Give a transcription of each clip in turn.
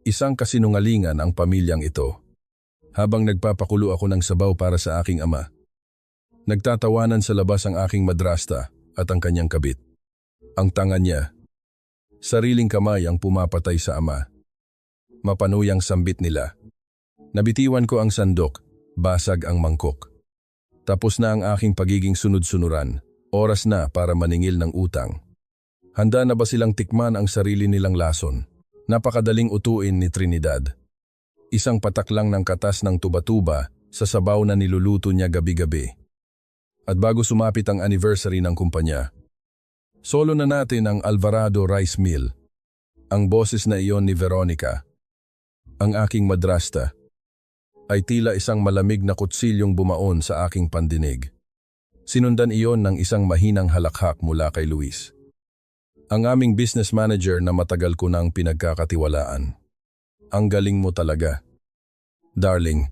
Isang kasinungalingan ang pamilyang ito. Habang nagpapakulo ako ng sabaw para sa aking ama, nagtatawanan sa labas ang aking madrasta at ang kanyang kabit. Ang tanga niya. Sariling kamay ang pumapatay sa ama. Mapanuyang sambit nila. Nabitiwan ko ang sandok, basag ang mangkok. Tapos na ang aking pagiging sunod-sunuran. Oras na para maningil ng utang. Handa na ba silang tikman ang sarili nilang lason? Napakadaling utuin ni Trinidad. Isang patak lang ng katas ng tuba-tuba sa sabaw na niluluto niya gabi-gabi. At bago sumapit ang anniversary ng kumpanya, solo na natin ang Alvarado Rice Mill. Ang boses na iyon ni Veronica, ang aking madrasta, ay tila isang malamig na kutsilyong bumaon sa aking pandinig. Sinundan iyon ng isang mahinang halakhak mula kay Luis, ang aming business manager na matagal ko nang pinagkakatiwalaan. Ang galing mo talaga. Darling,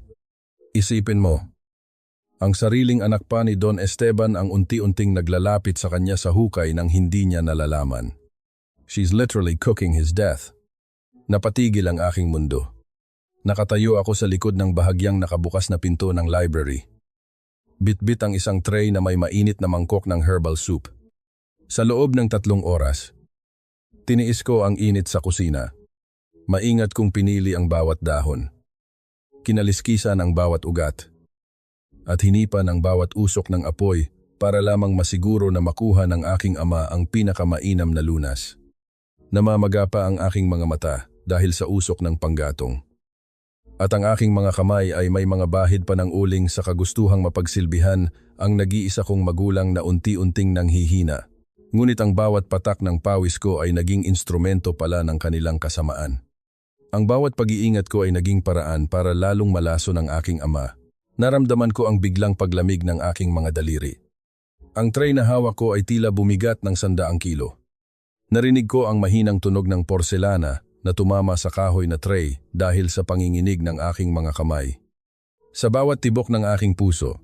isipin mo, ang sariling anak pa ni Don Esteban ang unti-unting naglalapit sa kanya sa hukay nang hindi niya nalalaman. She's literally cooking his death. Napatigil ang aking mundo. Nakatayo ako sa likod ng bahagyang nakabukas na pinto ng library. Bit-bit ang isang tray na may mainit na mangkok ng herbal soup. Sa loob ng 3 oras, tiniis ko ang init sa kusina. Maingat kong pinili ang bawat dahon. Kinaliskisan ang bawat ugat. At hinipan ang bawat usok ng apoy para lamang masiguro na makuha ng aking ama ang pinakamainam na lunas. Namamaga pa ang aking mga mata dahil sa usok ng panggatong. At ang aking mga kamay ay may mga bahid pa ng uling sa kagustuhang mapagsilbihan ang nag-iisa kong magulang na unti-unting nanghihina. Ngunit ang bawat patak ng pawis ko ay naging instrumento pala ng kanilang kasamaan. Ang bawat pag-iingat ko ay naging paraan para lalong malaso ng aking ama. Naramdaman ko ang biglang paglamig ng aking mga daliri. Ang tray na hawak ko ay tila bumigat ng 100 kilo. Narinig ko ang mahinang tunog ng porselana na tumama sa kahoy na tray dahil sa panginginig ng aking mga kamay. Sa bawat tibok ng aking puso,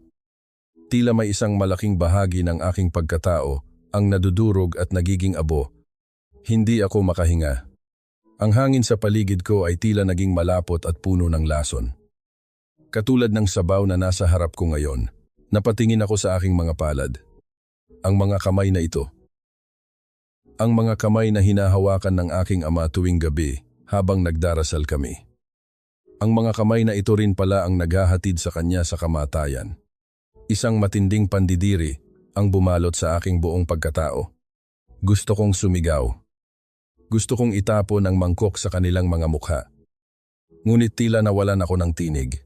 tila may isang malaking bahagi ng aking pagkatao ang nadudurog at nagiging abo. Hindi ako makahinga. Ang hangin sa paligid ko ay tila naging malapot at puno ng lason. Katulad ng sabaw na nasa harap ko ngayon, napatingin ako sa aking mga palad. Ang mga kamay na ito. Ang mga kamay na hinahawakan ng aking ama tuwing gabi habang nagdarasal kami. Ang mga kamay na ito rin pala ang naghahatid sa kanya sa kamatayan. Isang matinding pandidiri ang bumalot sa aking buong pagkatao. Gusto kong sumigaw. Gusto kong itapon ang mangkok sa kanilang mga mukha. Ngunit tila nawalan ako ng tinig.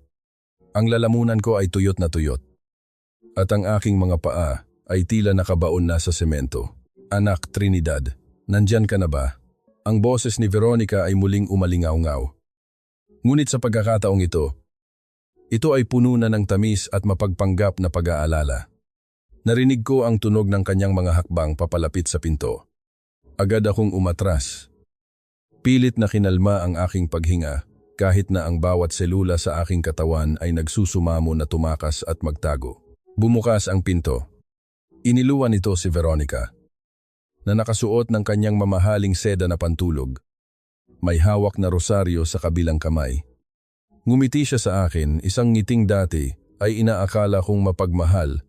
Ang lalamunan ko ay tuyot na tuyot. At ang aking mga paa ay tila nakabaon na sa semento. Anak Trinidad, nandyan ka na ba? Ang boses ni Veronica ay muling umalingaw-ngaw. Ngunit sa pagkakataong ito ay puno na ng tamis at mapagpanggap na pag-aalala. Narinig ko ang tunog ng kanyang mga hakbang papalapit sa pinto. Agad akong umatras. Pilit na kinalma ang aking paghinga kahit na ang bawat selula sa aking katawan ay nagsusumamo na tumakas at magtago. Bumukas ang pinto. Iniluwan ito si Veronica, na nakasuot ng kanyang mamahaling seda na pantulog. May hawak na rosaryo sa kabilang kamay. Ngumiti siya sa akin, isang ngiting dati ay inaakala kong mapagmahal.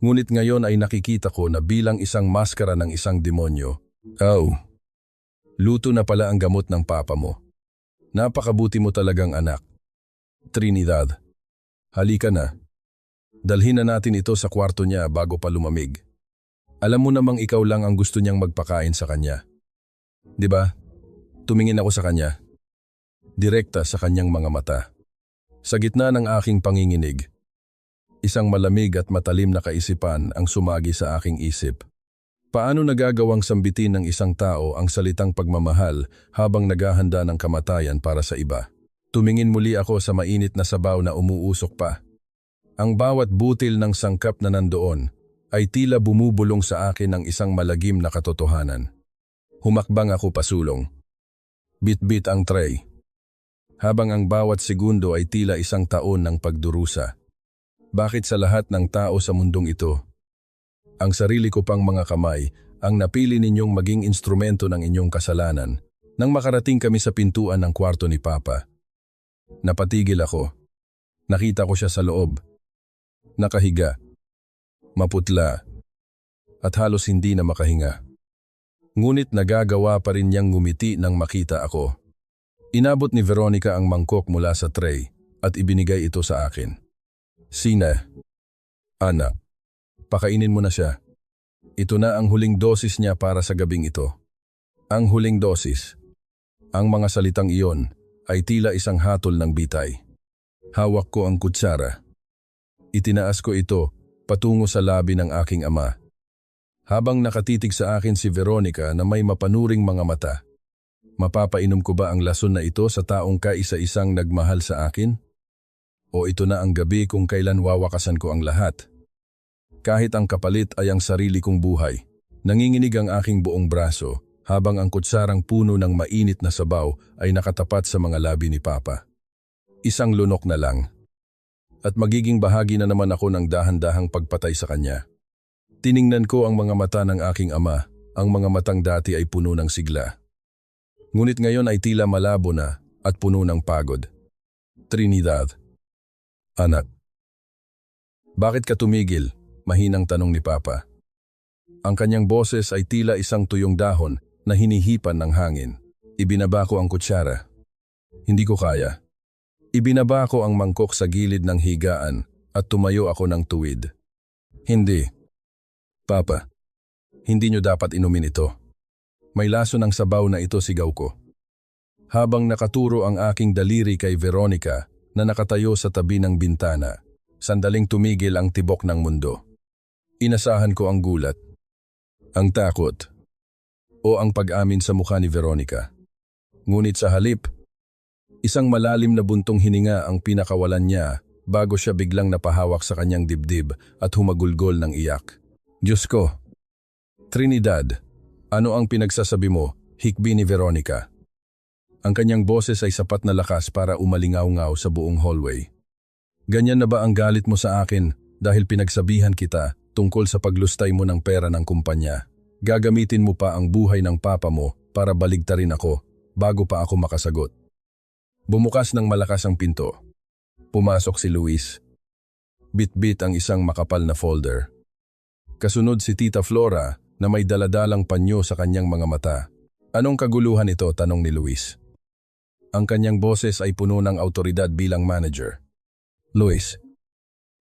Ngunit ngayon ay nakikita ko na bilang isang maskara ng isang demonyo. Oh, luto na pala ang gamot ng papa mo. Napakabuti mo talagang anak. Trinidad, halika na. Dalhin na natin ito sa kwarto niya bago pa lumamig. Alam mo namang ikaw lang ang gusto niyang magpakain sa kanya. 'Di ba? Tumingin ako sa kanya. Direkta sa kanyang mga mata. Sa gitna ng aking panginginig, isang malamig at matalim na kaisipan ang sumagi sa aking isip. Paano nagagawang sambitin ng isang tao ang salitang pagmamahal habang naghahanda ng kamatayan para sa iba? Tumingin muli ako sa mainit na sabaw na umuusok pa. Ang bawat butil ng sangkap na nandoon ay tila bumubulong sa akin ng isang malagim na katotohanan. Humakbang ako pasulong. Bit-bit ang tray. Habang ang bawat segundo ay tila isang taon ng pagdurusa. Bakit sa lahat ng tao sa mundong ito, ang sarili ko pang mga kamay ang napili ninyong maging instrumento ng inyong kasalanan, Nang makarating kami sa pintuan ng kwarto ni Papa, napatigil ako. Nakita ko siya sa loob. Nakahiga, maputla, at halos hindi na makahinga. Ngunit nagagawa pa rin niyang ngumiti nang makita ako. Inabot ni Veronica ang mangkok mula sa tray at ibinigay ito sa akin. Sina, anak, pakainin mo na siya. Ito na ang huling dosis niya para sa gabing ito. Ang huling dosis. Ang mga salitang iyon ay tila isang hatol ng bitay. Hawak ko ang kutsara. Itinaas ko ito patungo sa labi ng aking ama. Habang nakatitig sa akin si Veronica na may mapanuring mga mata. Mapapainom ko ba ang lason na ito sa taong kaisa-isang nagmahal sa akin? O ito na ang gabi kung kailan wawakasan ko ang lahat? Kahit ang kapalit ay ang sarili kong buhay, nanginginig ang aking buong braso habang ang kutsarang puno ng mainit na sabaw ay nakatapat sa mga labi ni Papa. Isang lunok na lang. At magiging bahagi na naman ako ng dahan-dahang pagpatay sa kanya. Tiningnan ko ang mga mata ng aking ama, ang mga matang dati ay puno ng sigla. Ngunit ngayon ay tila malabo na at puno ng pagod. Trinidad. Anak. Bakit ka tumigil? Mahinang tanong ni Papa. Ang kanyang boses ay tila isang tuyong dahon na hinihipan ng hangin. Ibinaba ko ang kutsara. Hindi ko kaya. Ibinaba ko ang mangkok sa gilid ng higaan at tumayo ako ng tuwid. Hindi. Papa, hindi niyo dapat inumin ito. May laso ng sabaw na ito, sigaw ko. Habang nakaturo ang aking daliri kay Veronica na nakatayo sa tabi ng bintana, sandaling tumigil ang tibok ng mundo. Inasahan ko ang gulat, ang takot, o ang pag-amin sa mukha ni Veronica. Ngunit sa halip, isang malalim na buntong hininga ang pinakawalan niya bago siya biglang napahawak sa kanyang dibdib at humagulgol ng iyak. Diyos ko, Trinidad, ano ang pinagsasabi mo, hikbi ni Veronica? Ang kanyang boses ay sapat na lakas para umalingaw-ngaw sa buong hallway. Ganyan na ba ang galit mo sa akin dahil pinagsabihan kita tungkol sa paglustay mo ng pera ng kumpanya? Gagamitin mo pa ang buhay ng papa mo para baligtarin ako bago pa ako makasagot. Bumukas ng malakas ang pinto. Pumasok si Luis. Bit-bit ang isang makapal na folder. Kasunod si Tita Flora na may daladalang panyo sa kanyang mga mata. Anong kaguluhan ito? Tanong ni Luis. Ang kanyang boses ay puno ng autoridad bilang manager. Luis,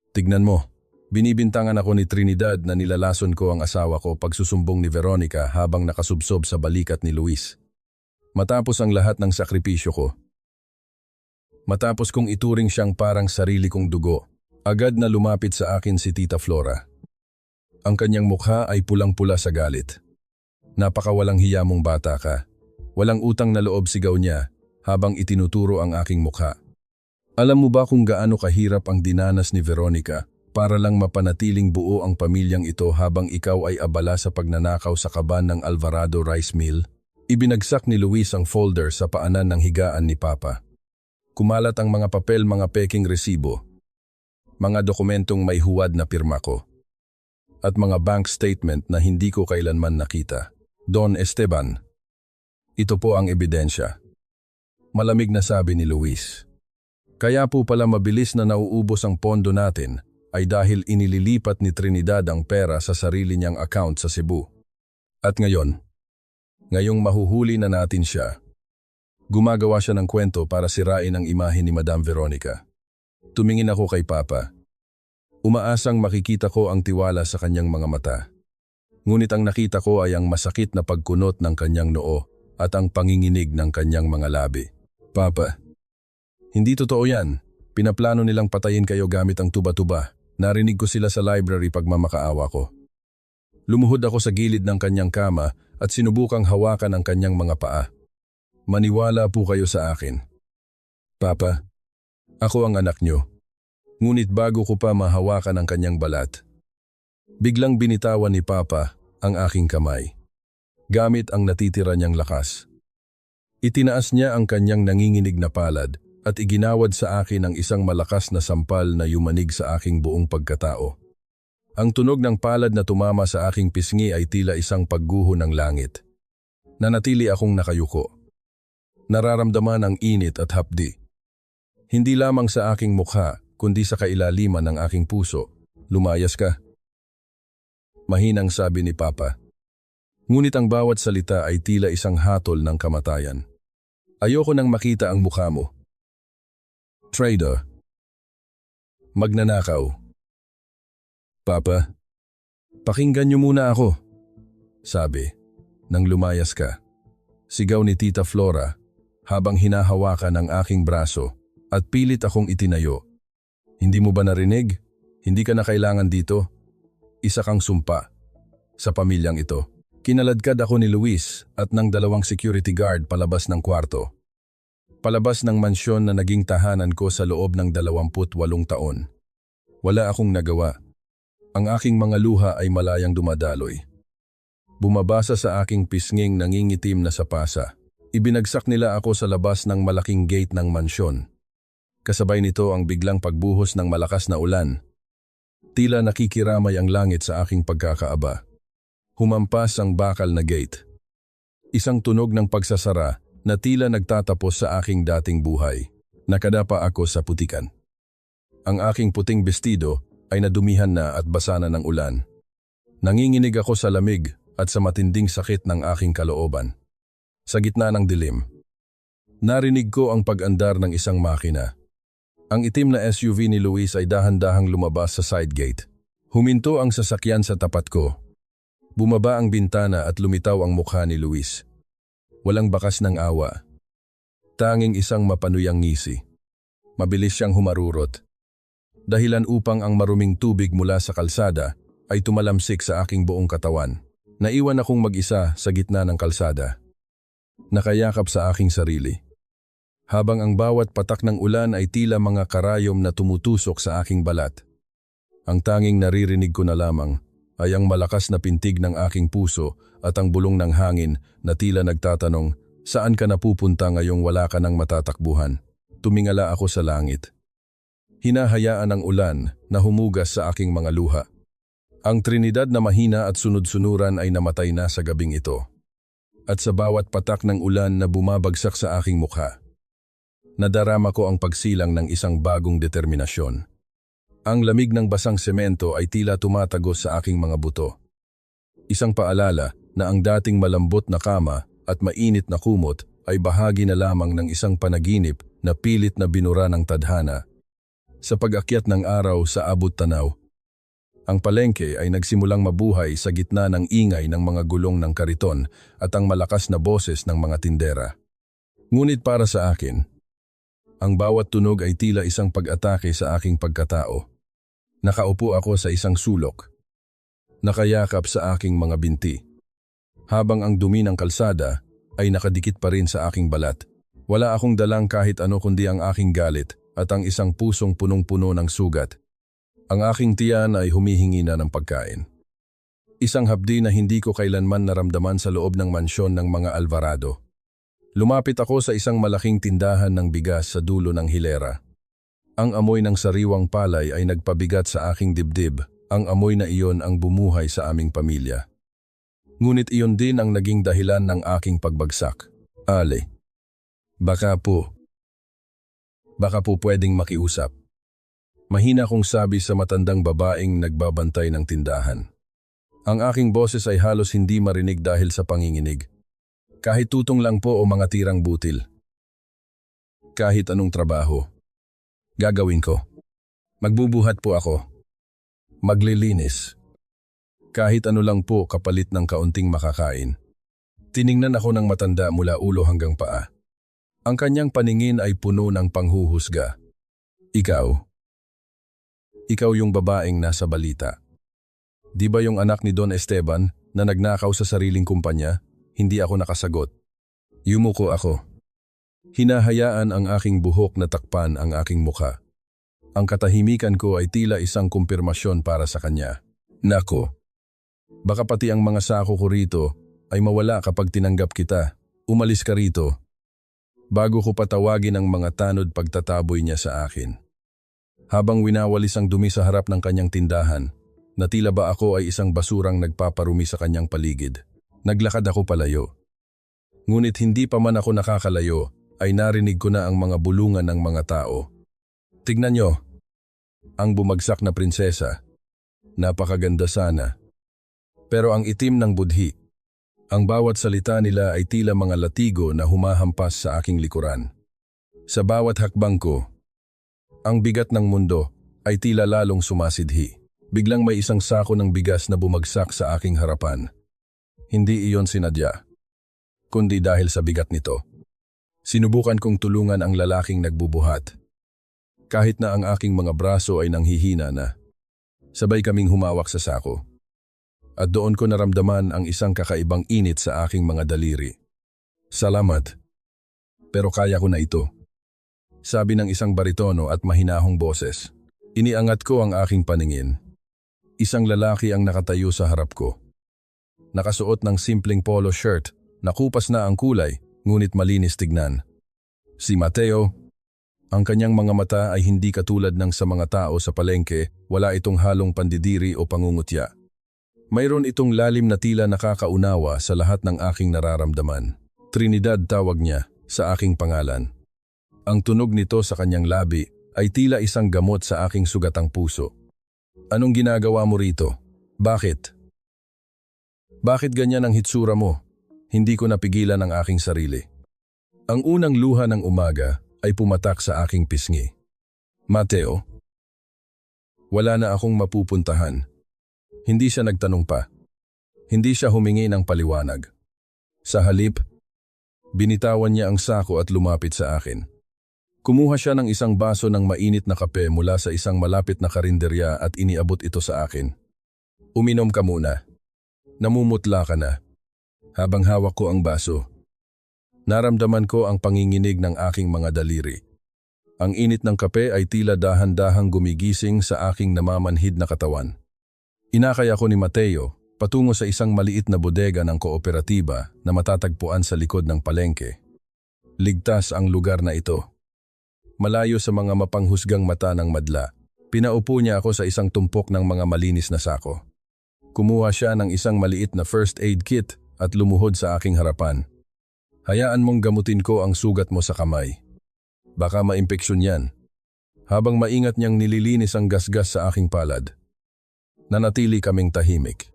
tignan mo. Binibintangan ako ni Trinidad na nilalason ko ang asawa ko pagsusumbong ni Veronica habang nakasubsob sa balikat ni Luis. Matapos ang lahat ng sakripisyo ko. Matapos kong ituring siyang parang sarili kong dugo, agad na lumapit sa akin si Tita Flora. Ang kanyang mukha ay pulang-pula sa galit. Napakawalang hiya mong bata ka. Walang utang na loob, sigaw niya habang itinuturo ang aking mukha. Alam mo ba kung gaano kahirap ang dinanas ni Veronica para lang mapanatiling buo ang pamilyang ito habang ikaw ay abala sa pagnanakaw sa kaban ng Alvarado Rice Mill? Ibinagsak ni Luis ang folder sa paanan ng higaan ni Papa. Kumalat ang mga papel, mga peking resibo, mga dokumentong may huwad na pirma ko, at mga bank statement na hindi ko kailanman nakita. Don Esteban, ito po ang ebidensya. Malamig na sabi ni Luis. Kaya po pala mabilis na nauubos ang pondo natin ay dahil inililipat ni Trinidad ang pera sa sarili niyang account sa Cebu. At ngayong mahuhuli na natin siya, gumagawa siya ng kwento para sirain ang imahe ni Madam Veronica. Tumingin ako kay Papa. Umaasang makikita ko ang tiwala sa kanyang mga mata. Ngunit ang nakita ko ay ang masakit na pagkunot ng kanyang noo at ang panginginig ng kanyang mga labi. Papa, hindi totoo yan. Pinaplano nilang patayin kayo gamit ang tuba-tuba. Narinig ko sila sa library pagmamakaawa ko. Lumuhod ako sa gilid ng kanyang kama at sinubukang hawakan ang kanyang mga paa. Maniwala po kayo sa akin. Papa, ako ang anak niyo. Ngunit bago ko pa mahawakan ang kanyang balat, biglang binitawan ni Papa ang aking kamay. Gamit ang natitira niyang lakas. Itinaas niya ang kanyang nanginginig na palad at iginawad sa akin ang isang malakas na sampal na yumanig sa aking buong pagkatao. Ang tunog ng palad na tumama sa aking pisngi ay tila isang pagguho ng langit. Nanatili akong nakayuko. Nararamdaman ang init at hapdi. Hindi lamang sa aking mukha, kundi sa kailaliman ng aking puso. Lumayas ka. Mahinang sabi ni Papa. Ngunit ang bawat salita ay tila isang hatol ng kamatayan. Ayoko nang makita ang mukha mo. Traitor. Magnanakaw. Papa, pakinggan niyo muna ako. Sabi, nang lumayas ka. Sigaw ni Tita Flora habang hinahawakan ang aking braso at pilit akong itinayo. Hindi mo ba narinig? Hindi ka na kailangan dito. Isa kang sumpa sa pamilyang ito. Kinaladkad ako ni Luis at ng 2 security guard palabas ng kwarto. Palabas ng mansyon na naging tahanan ko sa loob ng 28 taon. Wala akong nagawa. Ang aking mga luha ay malayang dumadaloy. Bumabasa sa aking pisnging nangingitim na sapasa. Ibinagsak nila ako sa labas ng malaking gate ng mansyon. Kasabay nito ang biglang pagbuhos ng malakas na ulan. Tila nakikiramay ang langit sa aking pagkakaaba. Humampas ang bakal na gate. Isang tunog ng pagsasara na tila nagtatapos sa aking dating buhay. Nakadapa ako sa putikan. Ang aking puting bestido ay nadumihan na at basa na ng ulan. Nanginginig ako sa lamig at sa matinding sakit ng aking kalooban. Sa gitna ng dilim, narinig ko ang pag-andar ng isang makina. Ang itim na SUV ni Luis ay dahan-dahang lumabas sa side gate. Huminto ang sasakyan sa tapat ko. Bumaba ang bintana at lumitaw ang mukha ni Luis. Walang bakas ng awa. Tanging isang mapanuyang ngisi. Mabilis siyang humarurot. Dahilan upang ang maruming tubig mula sa kalsada ay tumalamsik sa aking buong katawan. Naiwan akong mag-isa sa gitna ng kalsada. Nakayakap sa aking sarili. Habang ang bawat patak ng ulan ay tila mga karayom na tumutusok sa aking balat. Ang tanging naririnig ko na lamang ay ang malakas na pintig ng aking puso at ang bulong ng hangin na tila nagtatanong, saan ka napupunta ngayong wala ka ng matatakbuhan? Tumingala ako sa langit. Hinahayaan ang ulan na humugas sa aking mga luha. Ang Trinidad na mahina at sunod-sunuran ay namatay na sa gabing ito. At sa bawat patak ng ulan na bumabagsak sa aking mukha, nadarama ko ang pagsilang ng isang bagong determinasyon. Ang lamig ng basang semento ay tila tumatagos sa aking mga buto. Isang paalala na ang dating malambot na kama at mainit na kumot ay bahagi na lamang ng isang panaginip na pilit na binura ng tadhana. Sa pag-akyat ng araw sa abot tanaw, ang palengke ay nagsimulang mabuhay sa gitna ng ingay ng mga gulong ng kariton at ang malakas na boses ng mga tindera. Ngunit para sa akin, ang bawat tunog ay tila isang pag-atake sa aking pagkatao. Nakaupo ako sa isang sulok, nakayakap sa aking mga binti. Habang ang dumi ng kalsada ay nakadikit pa rin sa aking balat. Wala akong dalang kahit ano kundi ang aking galit at ang isang pusong punong-puno ng sugat. Ang aking tiyan ay humihingi na ng pagkain. Isang hapdi na hindi ko kailanman naramdaman sa loob ng mansyon ng mga Alvarado. Lumapit ako sa isang malaking tindahan ng bigas sa dulo ng hilera. Ang amoy ng sariwang palay ay nagpabigat sa aking dibdib. Ang amoy na iyon ang bumuhay sa aming pamilya. Ngunit iyon din ang naging dahilan ng aking pagbagsak. Ale, baka po pwedeng makiusap. Mahina kong sabi sa matandang babaeng nagbabantay ng tindahan. Ang aking boses ay halos hindi marinig dahil sa panginginig. Kahit tutong lang po o mga tirang butil. Kahit anong trabaho, gagawin ko. Magbubuhat po ako. Maglilinis. Kahit ano lang po kapalit ng kaunting makakain. Tiningnan ako ng matanda mula ulo hanggang paa. Ang kanyang paningin ay puno ng panghuhusga. Ikaw yung babaeng nasa balita. Di ba yung anak ni Don Esteban na nagnakaw sa sariling kumpanya? Hindi ako nakasagot. Yumuko ako. Hinahayaan ang aking buhok na takpan ang aking mukha. Ang katahimikan ko ay tila isang kumpirmasyon para sa kanya. Nako, baka pati ang mga sako ko rito ay mawala kapag tinanggap kita. Umalis ka rito. Bago ko patawagin ang mga tanod pagtataboy niya sa akin. Habang winawalis ang dumi sa harap ng kanyang tindahan, na tila ba ako ay isang basurang nagpaparumi sa kanyang paligid. Naglakad ako palayo. Ngunit hindi pa man ako nakakalayo ay narinig ko na ang mga bulungan ng mga tao. Tignan nyo, ang bumagsak na prinsesa. Napakaganda sana. Pero ang itim ng budhi. Ang bawat salita nila ay tila mga latigo na humahampas sa aking likuran. Sa bawat hakbang ko, ang bigat ng mundo ay tila lalong sumasidhi. Biglang may isang sako ng bigas na bumagsak sa aking harapan. Hindi iyon sinadya, kundi dahil sa bigat nito. Sinubukan kong tulungan ang lalaking nagbubuhat. Kahit na ang aking mga braso ay nanghihina na. Sabay kaming humawak sa sako. At doon ko naramdaman ang isang kakaibang init sa aking mga daliri. Salamat. Pero kaya ko na ito. Sabi ng isang baritono at mahinahong boses. Iniangat ko ang aking paningin. Isang lalaki ang nakatayo sa harap ko. Nakasuot ng simpleng polo shirt, nakupas na ang kulay, ngunit malinis tignan. Si Mateo. Ang kanyang mga mata ay hindi katulad ng sa mga tao sa palengke, wala itong halong pandidiri o pangungutya. Mayroon itong lalim na tila nakakaunawa sa lahat ng aking nararamdaman. Trinidad tawag niya sa aking pangalan. Ang tunog nito sa kanyang labi ay tila isang gamot sa aking sugatang puso. Anong ginagawa mo rito? Bakit? Bakit ganyan ang hitsura mo? Hindi ko napigilan ang aking sarili. Ang unang luha ng umaga ay pumatak sa aking pisngi. Mateo. Wala na akong mapupuntahan. Hindi siya nagtanong pa. Hindi siya humingi ng paliwanag. Sa halip, binitawan niya ang sako at lumapit sa akin. Kumuha siya ng isang baso ng mainit na kape mula sa isang malapit na karinderya at iniabot ito sa akin. Uminom ka muna. Namumutla ka na. Habang hawak ko ang baso, naramdaman ko ang panginginig ng aking mga daliri. Ang init ng kape ay tila dahan-dahang gumigising sa aking namamanhid na katawan. Inakay ako ni Mateo patungo sa isang maliit na bodega ng kooperatiba na matatagpuan sa likod ng palengke. Ligtas ang lugar na ito. Malayo sa mga mapanghusgang mata ng madla, pinaupo niya ako sa isang tumpok ng mga malinis na sako. Kumuha siya ng isang maliit na first aid kit at lumuhod sa aking harapan. Hayaan mong gamutin ko ang sugat mo sa kamay. Baka maimpeksyon yan. Habang maingat niyang nililinis ang gasgas sa aking palad, nanatili kaming tahimik.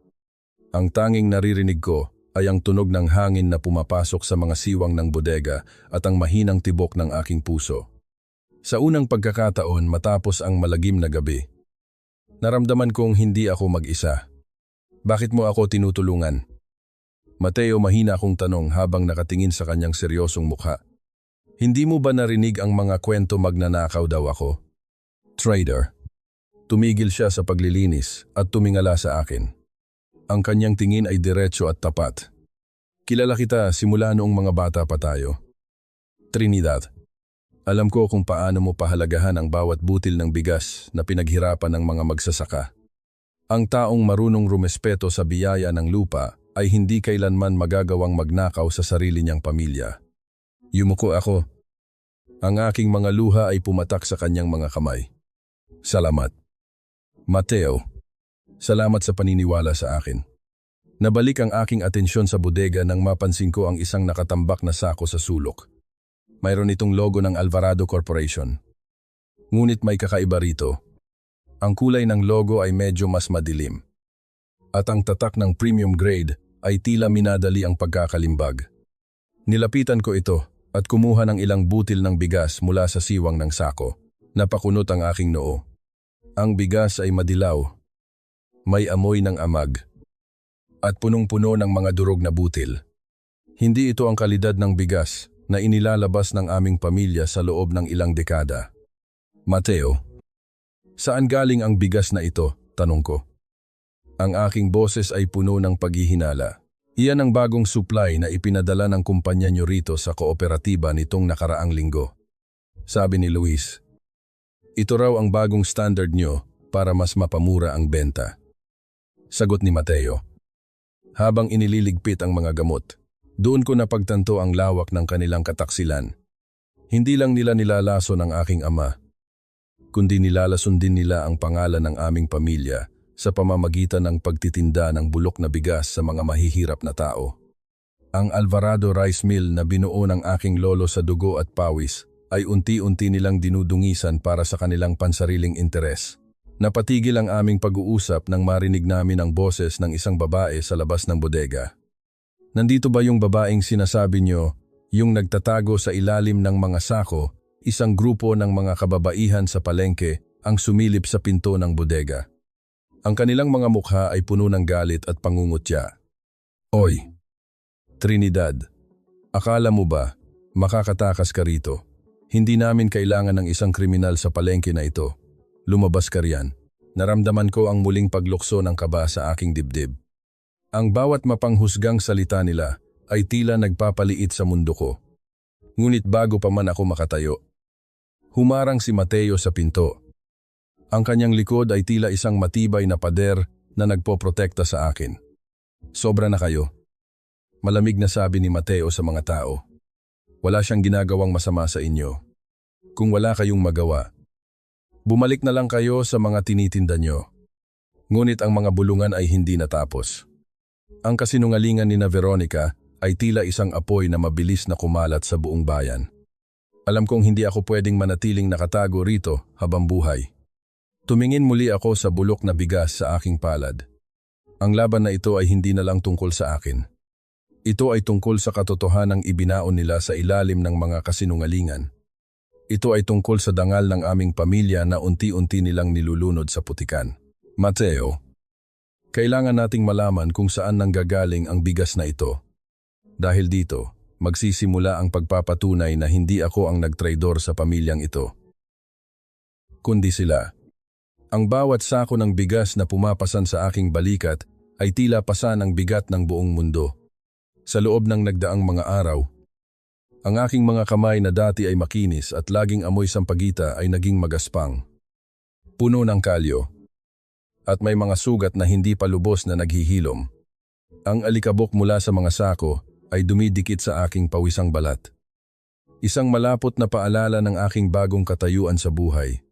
Ang tanging naririnig ko ay ang tunog ng hangin na pumapasok sa mga siwang ng bodega at ang mahinang tibok ng aking puso. Sa unang pagkakataon matapos ang malagim na gabi, naramdaman kong hindi ako mag-isa. Bakit mo ako tinutulungan? Mateo, mahina akong tanong habang nakatingin sa kanyang seryosong mukha. Hindi mo ba narinig ang mga kwento magnanakaw daw ako? Trader. Tumigil siya sa paglilinis at tumingala sa akin. Ang kanyang tingin ay diretso at tapat. Kilala kita simula noong mga bata pa tayo. Trinidad. Alam ko kung paano mo pahalagahan ang bawat butil ng bigas na pinaghirapan ng mga magsasaka. Ang taong marunong rumespeto sa biyaya ng lupa ay hindi kailanman magagawang magnakaw sa sarili niyang pamilya. Yumuko ako. Ang aking mga luha ay pumatak sa kanyang mga kamay. Salamat. Mateo, salamat sa paniniwala sa akin. Nabalik ang aking atensyon sa bodega nang mapansin ko ang isang nakatambak na sako sa sulok. Mayroon itong logo ng Alvarado Corporation. Ngunit may kakaiba rito. Ang kulay ng logo ay medyo mas madilim. At ang tatak ng premium grade ay tila minadali ang pagkakalimbag. Nilapitan ko ito at kumuha ng ilang butil ng bigas mula sa siwang ng sako. Napakunot ang aking noo. Ang bigas ay madilaw, may amoy ng amag, at punong-puno ng mga durog na butil. Hindi ito ang kalidad ng bigas na inilalabas ng aming pamilya sa loob ng ilang dekada. Mateo, saan galing ang bigas na ito? Tanong ko. Ang aking boses ay puno ng paghihinala. Iyan ang bagong supply na ipinadala ng kumpanya nyo rito sa kooperatiba nitong nakaraang linggo. Sabi ni Luis. Ito raw ang bagong standard nyo para mas mapamura ang benta. Sagot ni Mateo. Habang inililigpit ang mga gamot, doon ko napagtanto ang lawak ng kanilang kataksilan. Hindi lang nila nilalaso ng aking ama, kundi nilalason din nila ang pangalan ng aming pamilya sa pamamagitan ng pagtitinda ng bulok na bigas sa mga mahihirap na tao. Ang Alvarado Rice Mill na binuo ng aking lolo sa dugo at pawis ay unti-unti nilang dinudungisan para sa kanilang pansariling interes. Napatigil ang aming pag-uusap nang marinig namin ang boses ng isang babae sa labas ng bodega. Nandito ba yung babaeng sinasabi nyo, yung nagtatago sa ilalim ng mga sako, isang grupo ng mga kababaihan sa palengke ang sumilip sa pinto ng bodega. Ang kanilang mga mukha ay puno ng galit at pangungutya. Oy, Trinidad, akala mo ba makakatakas ka rito? Hindi namin kailangan ng isang kriminal sa palengke na ito. Lumabas ka riyan. Naramdaman ko ang muling paglukso ng kaba sa aking dibdib. Ang bawat mapanghusgang salita nila ay tila nagpapaliit sa mundo ko. Ngunit bago pa man ako makatayo, humarang si Mateo sa pinto. Ang kanyang likod ay tila isang matibay na pader na nagpoprotekta sa akin. Sobra na kayo. Malamig na sabi ni Mateo sa mga tao. Wala siyang ginagawang masama sa inyo. Kung wala kayong magawa, bumalik na lang kayo sa mga tinitinda nyo. Ngunit ang mga bulungan ay hindi natapos. Ang kasinungalingan ni Veronica ay tila isang apoy na mabilis na kumalat sa buong bayan. Alam kong hindi ako pwedeng manatiling nakatago rito habang buhay. Tumingin muli ako sa bulok na bigas sa aking palad. Ang laban na ito ay hindi na lang tungkol sa akin. Ito ay tungkol sa katotohanang ibinaon nila sa ilalim ng mga kasinungalingan. Ito ay tungkol sa dangal ng aming pamilya na unti-unti nilang nilulunod sa putikan. Mateo, kailangan nating malaman kung saan nanggagaling ang bigas na ito. Dahil dito, magsisimula ang pagpapatunay na hindi ako ang nagtraidor sa pamilyang ito. Kundi sila. Ang bawat sako ng bigas na pumapasan sa aking balikat ay tila pasan ang bigat ng buong mundo. Sa loob ng nagdaang mga araw, ang aking mga kamay na dati ay makinis at laging amoy sampagita ay naging magaspang. Puno ng kalyo. At may mga sugat na hindi pa lubos na naghihilom. Ang alikabok mula sa mga sako ay dumidikit sa aking pawisang balat. Isang malapot na paalala ng aking bagong katayuan sa buhay.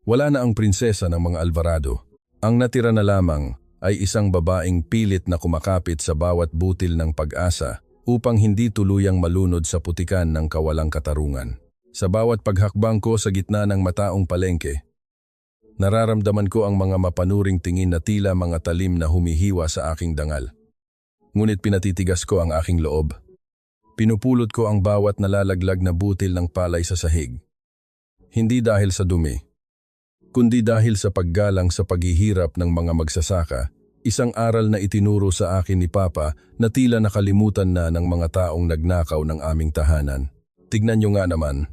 Wala na ang prinsesa ng mga Alvarado. Ang natira na lamang ay isang babaeng pilit na kumakapit sa bawat butil ng pag-asa upang hindi tuluyang malunod sa putikan ng kawalang katarungan. Sa bawat paghakbang ko sa gitna ng mataong palengke, nararamdaman ko ang mga mapanuring tingin na tila mga talim na humihiwa sa aking dangal. Ngunit pinatitigas ko ang aking loob. Pinupulot ko ang bawat nalalaglag na butil ng palay sa sahig. Hindi dahil sa dumi, kundi dahil sa paggalang sa paghihirap ng mga magsasaka, isang aral na itinuro sa akin ni Papa na tila nakalimutan na ng mga taong nagnakaw ng aming tahanan. Tignan nyo nga naman,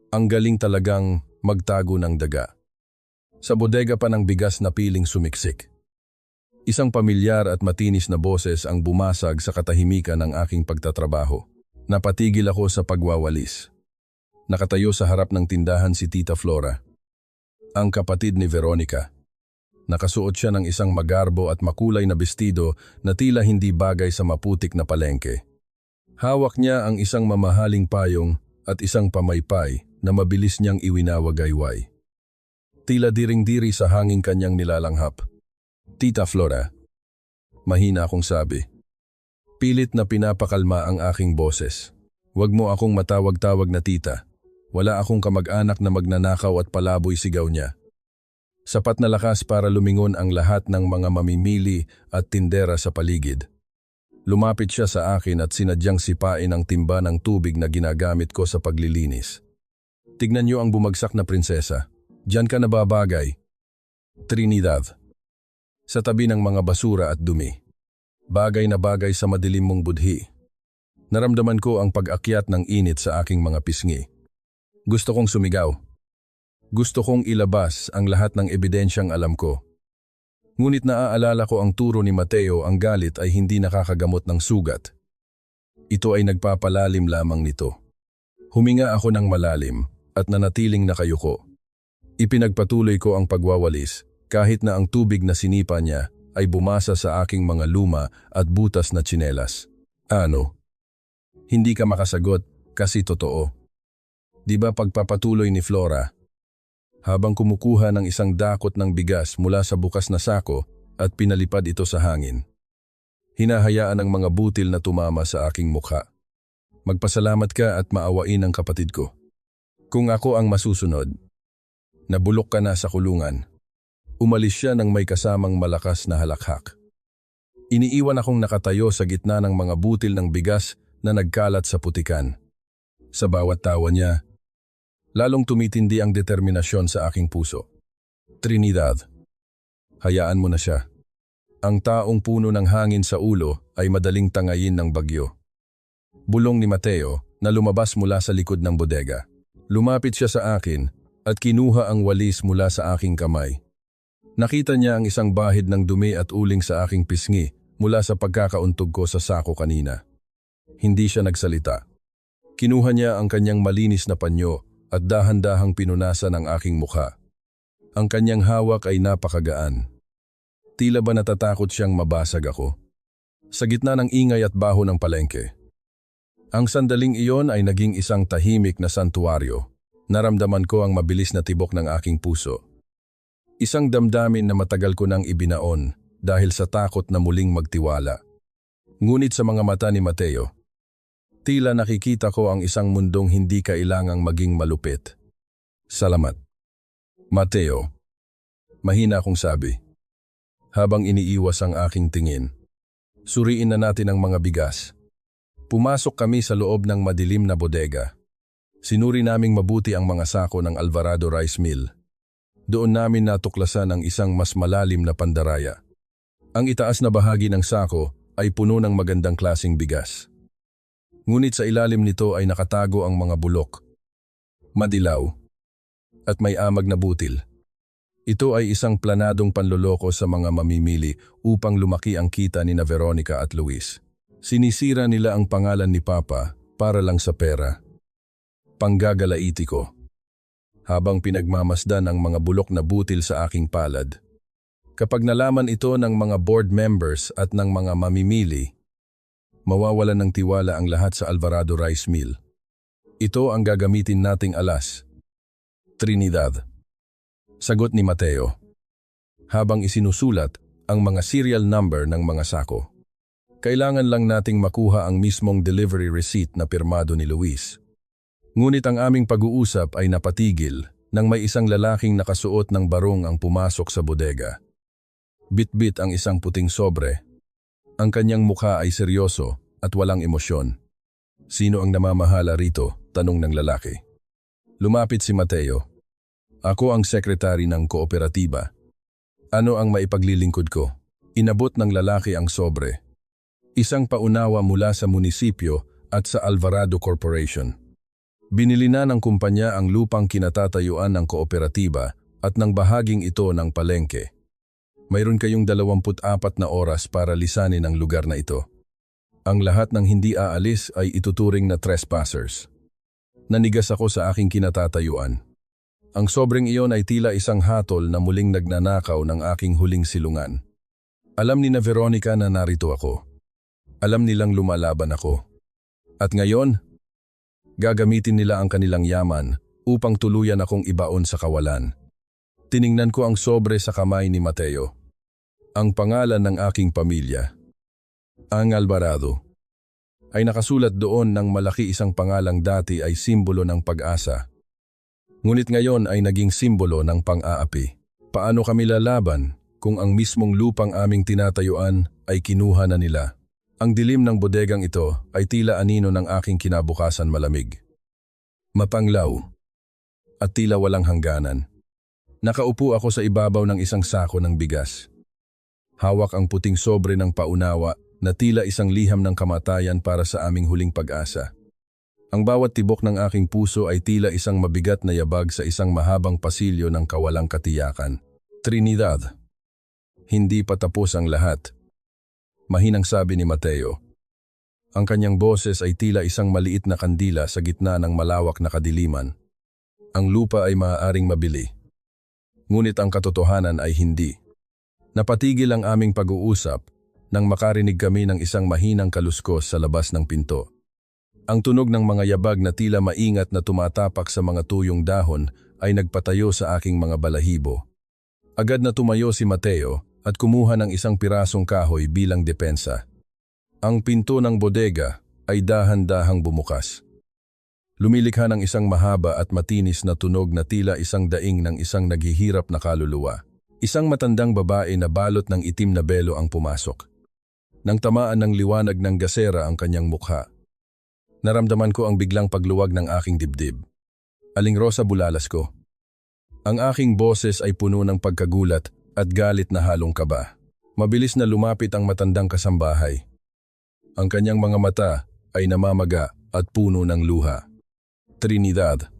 ang galing talagang magtago ng daga. Sa bodega pa ng bigas na piling sumiksik. Isang pamilyar at matinis na boses ang bumasag sa katahimikan ng aking pagtatrabaho. Napatigil ako sa pagwawalis. Nakatayo sa harap ng tindahan si Tita Flora, ang kapatid ni Veronica. Nakasuot siya ng isang magarbo at makulay na bestido na tila hindi bagay sa maputik na palengke. Hawak niya ang isang mamahaling payong at isang pamaypay na mabilis niyang iwinawagayway. Tila diring-diri sa hangin kanyang nilalanghap. Tita Flora, mahina akong sabi. Pilit na pinapakalma ang aking boses. Huwag mo akong matawag-tawag na tita. Wala akong kamag-anak na magnanakaw at palaboy, sigaw niya. Sapat na lakas para lumingon ang lahat ng mga mamimili at tindera sa paligid. Lumapit siya sa akin at sinadyang sipain ang timba ng tubig na ginagamit ko sa paglilinis. Tignan niyo ang bumagsak na prinsesa. Diyan ka nababagay. Trinidad. Sa tabi ng mga basura at dumi. Bagay na bagay sa madilim mong budhi. Naramdaman ko ang pag-akyat ng init sa aking mga pisngi. Gusto kong sumigaw. Gusto kong ilabas ang lahat ng ebidensyang alam ko. Ngunit naaalala ko ang turo ni Mateo, ang galit ay hindi nakakagamot ng sugat. Ito ay nagpapalalim lamang nito. Huminga ako ng malalim at nanatiling nakayuko. Ipinagpatuloy ko ang pagwawalis kahit na ang tubig na sinipa niya ay bumasa sa aking mga luma at butas na tsinelas. Ano? Hindi ka makasagot kasi totoo. Di ba pagpapatuloy ni Flora? Habang kumukuha ng isang dakot ng bigas mula sa bukas na sako at pinalipad ito sa hangin. Hinahayaan ang mga butil na tumama sa aking mukha. Magpasalamat ka at maawain ang kapatid ko. Kung ako ang masusunod, nabulok ka na sa kulungan. Umalis siya ng may kasamang malakas na halakhak. Iniiwan akong nakatayo sa gitna ng mga butil ng bigas na nagkalat sa putikan. Sa bawat tawa niya, lalong tumitindi ang determinasyon sa aking puso. Trinidad, hayaan mo na siya. Ang taong puno ng hangin sa ulo ay madaling tangayin ng bagyo. Bulong ni Mateo na lumabas mula sa likod ng bodega. Lumapit siya sa akin at kinuha ang walis mula sa aking kamay. Nakita niya ang isang bahid ng dumi at uling sa aking pisngi mula sa pagkakauntog ko sa sako kanina. Hindi siya nagsalita. Kinuha niya ang kanyang malinis na panyo at dahan-dahang pinunasan ang aking mukha. Ang kanyang hawak ay napakagaan. Tila ba natatakot siyang mabasag ako? Sa gitna ng ingay at baho ng palengke. Ang sandaling iyon ay naging isang tahimik na santuaryo. Naramdaman ko ang mabilis na tibok ng aking puso. Isang damdamin na matagal ko nang ibinaon dahil sa takot na muling magtiwala. Ngunit sa mga mata ni Mateo, tila nakikita ko ang isang mundong hindi kailangang maging malupit. Salamat. Mateo, mahina akong sabi. Habang iniiwas ang aking tingin, suriin na natin ang mga bigas. Pumasok kami sa loob ng madilim na bodega. Sinuri naming mabuti ang mga sako ng Alvarado Rice Mill. Doon namin natuklasan ang isang mas malalim na pandaraya. Ang itaas na bahagi ng sako ay puno ng magandang klasing bigas. Ngunit sa ilalim nito ay nakatago ang mga bulok, madilaw, at may amag na butil. Ito ay isang planadong panloloko sa mga mamimili upang lumaki ang kita ni na Veronica at Luis. Sinisira nila ang pangalan ni Papa para lang sa pera. Panggagalaiti ko. Habang pinagmamasdan ang mga bulok na butil sa aking palad. Kapag nalaman ito ng mga board members at ng mga mamimili, mawawalan ng tiwala ang lahat sa Alvarado Rice Mill. Ito ang gagamitin nating alas. Trinidad. Sagot ni Mateo. Habang isinusulat ang mga serial number ng mga sako. Kailangan lang nating makuha ang mismong delivery receipt na pirmado ni Luis. Ngunit ang aming pag-uusap ay napatigil nang may isang lalaking nakasuot ng barong ang pumasok sa bodega. Bit-bit ang isang puting sobre. Ang kanyang mukha ay seryoso at walang emosyon. Sino ang namamahala rito? Tanong ng lalaki. Lumapit si Mateo. Ako ang sekretary ng kooperatiba. Ano ang maipaglilingkod ko? Inabot ng lalaki ang sobre. Isang paunawa mula sa munisipyo at sa Alvarado Corporation. Binili na ng kumpanya ang lupang kinatatayuan ng kooperatiba at ng bahaging ito ng palengke. Mayroon kayong 24 na oras para lisanin ang lugar na ito. Ang lahat ng hindi aalis ay ituturing na trespassers. Nanigas ako sa aking kinatatayuan. Ang sobreng iyon ay tila isang hatol na muling nagnanakaw ng aking huling silungan. Alam ni na Veronica na narito ako. Alam nilang lumalaban ako. At ngayon, gagamitin nila ang kanilang yaman upang tuluyan akong ibaon sa kawalan. Tiningnan ko ang sobre sa kamay ni Mateo. Ang pangalan ng aking pamilya, ang Alvarado, ay nakasulat doon ng malaki. Isang pangalang dati ay simbolo ng pag-asa. Ngunit ngayon ay naging simbolo ng pang-aapi. Paano kami lalaban kung ang mismong lupang aming tinatayuan ay kinuha na nila? Ang dilim ng bodegang ito ay tila anino ng aking kinabukasan malamig. Mapanglaw at tila walang hangganan. Nakaupo ako sa ibabaw ng isang sako ng bigas. Hawak ang puting sobre ng paunawa na tila isang liham ng kamatayan para sa aming huling pag-asa. Ang bawat tibok ng aking puso ay tila isang mabigat na yabag sa isang mahabang pasilyo ng kawalang katiyakan. Trinidad. Hindi pa tapos ang lahat. Mahinang sabi ni Mateo. Ang kanyang boses ay tila isang maliit na kandila sa gitna ng malawak na kadiliman. Ang lupa ay maaaring mabili. Ngunit ang katotohanan ay hindi. Napatigil ang aming pag-uusap nang makarinig kami ng isang mahinang kaluskos sa labas ng pinto. Ang tunog ng mga yabag na tila maingat na tumatapak sa mga tuyong dahon ay nagpatayo sa aking mga balahibo. Agad na tumayo si Mateo at kumuha ng isang pirasong kahoy bilang depensa. Ang pinto ng bodega ay dahan-dahang bumukas. Lumilikha ng isang mahaba at matinis na tunog na tila isang daing ng isang naghihirap na kaluluwa. Isang matandang babae na balot ng itim na belo ang pumasok. Nang tamaan ng liwanag ng gasera ang kanyang mukha, naramdaman ko ang biglang pagluwag ng aking dibdib. Aling Rosa, bulalas ko. Ang aking boses ay puno ng pagkagulat at galit na halong kaba. Mabilis na lumapit ang matandang kasambahay. Ang kanyang mga mata ay namamaga at puno ng luha. Trinidad,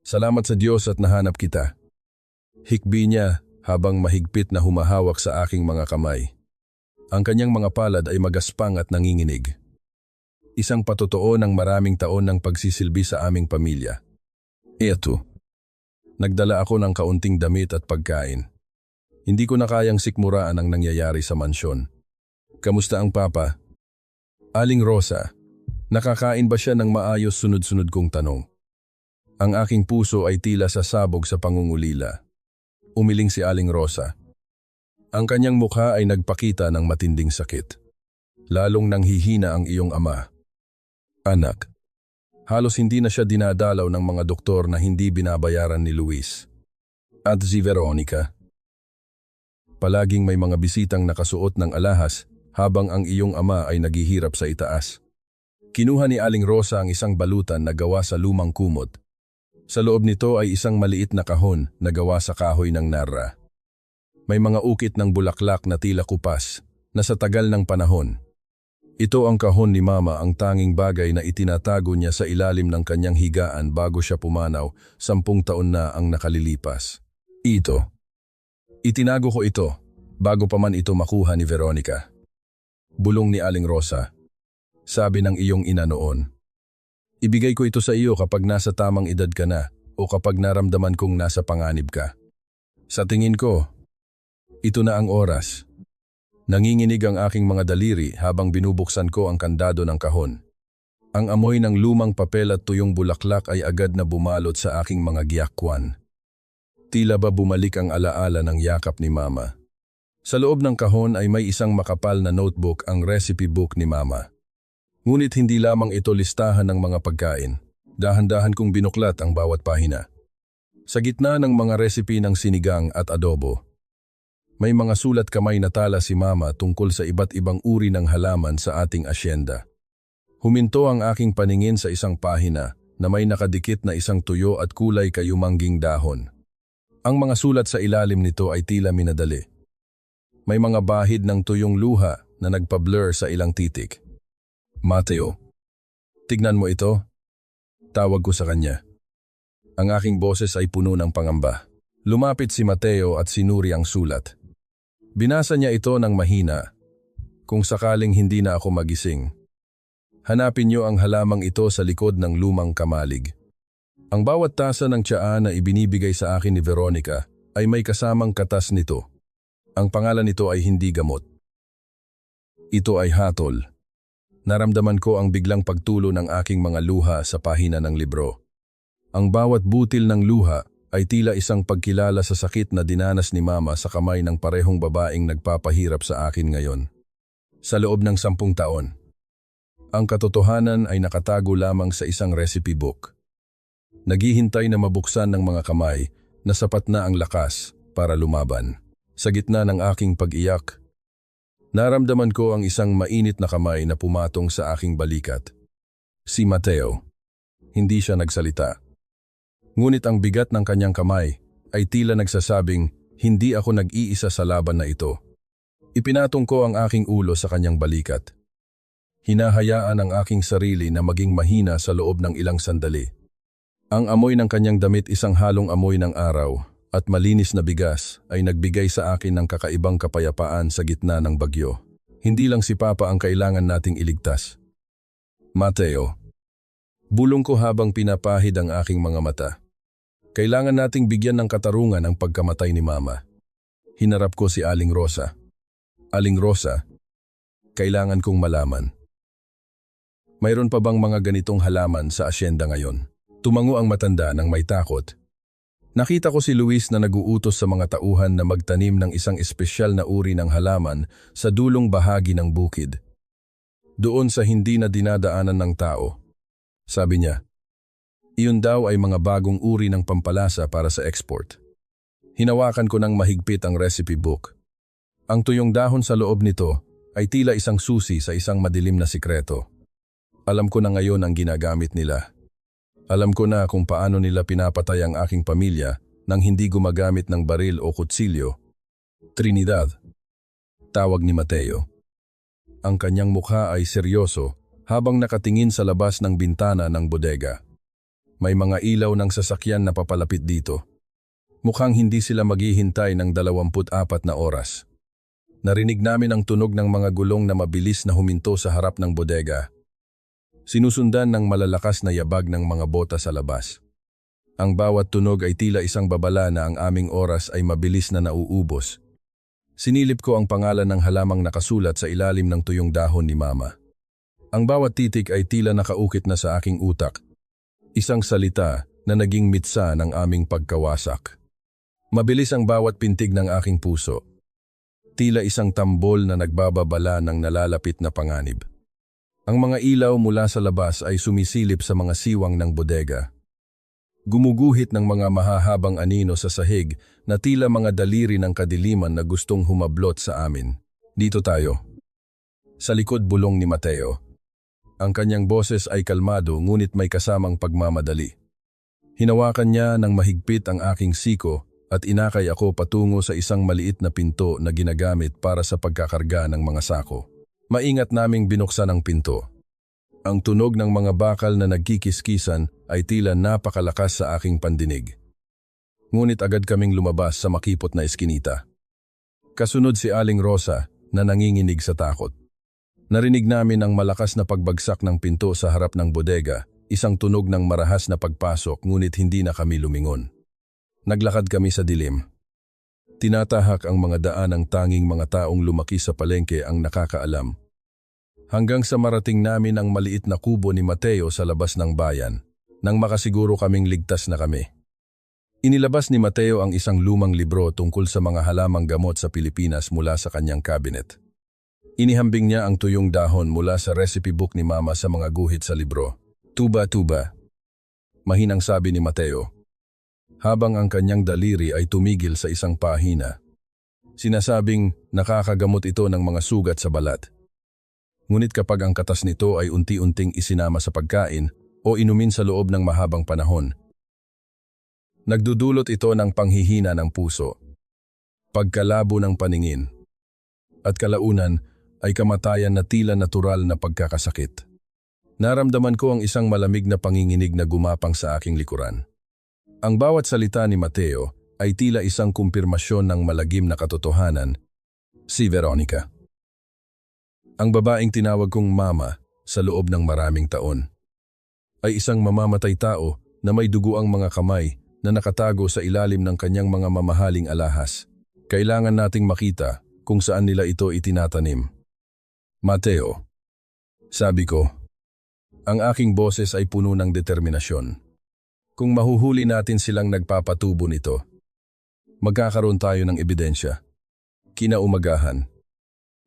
salamat sa Diyos at nahanap kita. Hikbi niya habang mahigpit na humahawak sa aking mga kamay. Ang kanyang mga palad ay magaspang at nanginginig. Isang patotoo ng maraming taon ng pagsisilbi sa aming pamilya. Eto, nagdala ako ng kaunting damit at pagkain. Hindi ko na kayang sikmuraan ang nangyayari sa mansyon. Kamusta ang papa? Aling Rosa, nakakain ba siya ng maayos, sunod-sunod kong tanong. Ang aking puso ay tila sasabog sa pangungulila. Umiling si Aling Rosa. Ang kanyang mukha ay nagpakita ng matinding sakit. Lalong nanghihina ang iyong ama. Anak, halos hindi na siya dinadalaw ng mga doktor na hindi binabayaran ni Luis. At si Veronica. Palaging may mga bisitang nakasuot ng alahas habang ang iyong ama ay naghihirap sa itaas. Kinuha ni Aling Rosa ang isang balutan na gawa sa lumang kumot. Sa loob nito ay isang maliit na kahon na gawa sa kahoy ng narra. May mga ukit ng bulaklak na tila kupas na sa tagal ng panahon. Ito ang kahon ni Mama, ang tanging bagay na itinatago niya sa ilalim ng kanyang higaan bago siya pumanaw, 10 taon na ang nakalilipas. Itinago ko ito bago pa man ito makuha ni Veronica. Bulong ni Aling Rosa. Sabi ng iyong ina noon. Ibigay ko ito sa iyo kapag nasa tamang edad ka na o kapag naramdaman kong nasa panganib ka. Sa tingin ko, ito na ang oras. Nanginginig ang aking mga daliri habang binubuksan ko ang kandado ng kahon. Ang amoy ng lumang papel at tuyong bulaklak ay agad na bumalot sa aking mga giyakwan. Tila ba bumalik ang alaala ng yakap ni Mama. Sa loob ng kahon ay may isang makapal na notebook, ang recipe book ni Mama. Ngunit hindi lamang ito listahan ng mga pagkain. Dahan-dahan kong binuklat ang bawat pahina. Sa gitna ng mga recipe ng sinigang at adobo, may mga sulat kamay na tala si Mama tungkol sa iba't ibang uri ng halaman sa ating asyenda. Huminto ang aking paningin sa isang pahina na may nakadikit na isang tuyo at kulay kayumangging dahon. Ang mga sulat sa ilalim nito ay tila minadali. May mga bahid ng tuyong luha na nagpa-blur sa ilang titik. Mateo, tignan mo ito. Tawag ko sa kanya. Ang aking boses ay puno ng pangamba. Lumapit si Mateo at sinuri ang sulat. Binasa niya ito ng mahina. Kung sakaling hindi na ako magising, hanapin niyo ang halamang ito sa likod ng lumang kamalig. Ang bawat tasa ng tsaa na ibinibigay sa akin ni Veronica ay may kasamang katas nito. Ang pangalan nito ay hindi gamot. Ito ay hatol. Naramdaman ko ang biglang pagtulo ng aking mga luha sa pahina ng libro. Ang bawat butil ng luha ay tila isang pagkilala sa sakit na dinanas ni Mama sa kamay ng parehong babaeng nagpapahirap sa akin ngayon. Sa loob ng 10 taon, ang katotohanan ay nakatago lamang sa isang recipe book. Naghihintay na mabuksan ng mga kamay na sapat na ang lakas para lumaban. Sa gitna ng aking pag-iyak, naramdaman ko ang isang mainit na kamay na pumatong sa aking balikat. Si Mateo. Hindi siya nagsalita. Ngunit ang bigat ng kanyang kamay ay tila nagsasabing, hindi ako nag-iisa sa laban na ito. Ipinatong ko ang aking ulo sa kanyang balikat. Hinahayaan ang aking sarili na maging mahina sa loob ng ilang sandali. Ang amoy ng kanyang damit, isang halong amoy ng araw at malinis na bigas, ay nagbigay sa akin ng kakaibang kapayapaan sa gitna ng bagyo. Hindi lang si Papa ang kailangan nating iligtas. Mateo. Bulong ko habang pinapahid ang aking mga mata. Kailangan nating bigyan ng katarungan ang pagkamatay ni Mama. Hinarap ko si Aling Rosa. Aling Rosa, kailangan kong malaman. Mayroon pa bang mga ganitong halaman sa asyenda ngayon? Tumango ang matanda ng may takot. Nakita ko si Luis na naguutos sa mga tauhan na magtanim ng isang espesyal na uri ng halaman sa dulong bahagi ng bukid. doon sa hindi na dinadaanan ng tao. Sabi niya, iyon daw ay mga bagong uri ng pampalasa para sa export. Hinawakan ko ng mahigpit ang recipe book. Ang tuyong dahon sa loob nito ay tila isang susi sa isang madilim na sikreto. Alam ko na ngayon ang ginagamit nila. Alam ko na kung paano nila pinapatay ang aking pamilya nang hindi gumagamit ng baril o kutsilyo. Trinidad, tawag ni Mateo. Ang kanyang mukha ay seryoso habang nakatingin sa labas ng bintana ng bodega. May mga ilaw ng sasakyan na papalapit dito. Mukhang hindi sila maghihintay ng 24 na oras. Narinig namin ang tunog ng mga gulong na mabilis na huminto sa harap ng bodega. Sinusundan ng malalakas na yabag ng mga bota sa labas. Ang bawat tunog ay tila isang babala na ang aming oras ay mabilis na nauubos. Sinilip ko ang pangalan ng halamang nakasulat sa ilalim ng tuyong dahon ni Mama. Ang bawat titik ay tila nakaukit na sa aking utak. Isang salita na naging mitsa ng aming pagkawasak. Mabilis ang bawat pintig ng aking puso. Tila isang tambol na nagbababala ng nalalapit na panganib. Ang mga ilaw mula sa labas ay sumisilip sa mga siwang ng bodega. Gumuguhit ng mga mahahabang anino sa sahig na tila mga daliri ng kadiliman na gustong humablot sa amin. Dito tayo. Sa likod bulong ni Mateo. Ang kanyang boses ay kalmado ngunit may kasamang pagmamadali. Hinawakan niya ng mahigpit ang aking siko at inakay ako patungo sa isang maliit na pinto na ginagamit para sa pagkakarga ng mga sako. Maingat naming binuksan ang pinto. Ang tunog ng mga bakal na nagkikiskisan ay tila napakalakas sa aking pandinig. Ngunit agad kaming lumabas sa makipot na eskinita. Kasunod si Aling Rosa na nanginginig sa takot. Narinig namin ang malakas na pagbagsak ng pinto sa harap ng bodega, isang tunog ng marahas na pagpasok ngunit hindi na kami lumingon. Naglakad kami sa dilim. Tinatahak ang mga daan ng tanging mga taong lumaki sa palengke ang nakakaalam. Hanggang sa marating namin ang maliit na kubo ni Mateo sa labas ng bayan, nang makasiguro kaming ligtas na kami. Inilabas ni Mateo ang isang lumang libro tungkol sa mga halamang gamot sa Pilipinas mula sa kanyang cabinet. Inihambing niya ang tuyong dahon mula sa recipe book ni Mama sa mga guhit sa libro. Tuba-tuba. Mahinang sabi ni Mateo. Habang ang kanyang daliri ay tumigil sa isang pahina. Sinasabing nakakagamot ito ng mga sugat sa balat. Ngunit kapag ang katas nito ay unti-unting isinama sa pagkain o inumin sa loob ng mahabang panahon, nagdudulot ito ng panghihina ng puso, pagkalabo ng paningin, at kalaunan ay kamatayan na tila natural na pagkakasakit. Naramdaman ko ang isang malamig na panginginig na gumapang sa aking likuran. Ang bawat salita ni Mateo ay tila isang kumpirmasyon ng malagim na katotohanan. Si Veronica. Ang babaeng tinawag kong Mama sa loob ng maraming taon ay isang mamamatay tao na may duguang mga kamay na nakatago sa ilalim ng kanyang mga mamahaling alahas. Kailangan nating makita kung saan nila ito itinatanim. Mateo, sabi ko, ang aking boses ay puno ng determinasyon. Kung mahuhuli natin silang nagpapatubo nito, magkakaroon tayo ng ebidensya. Kinaumagahan,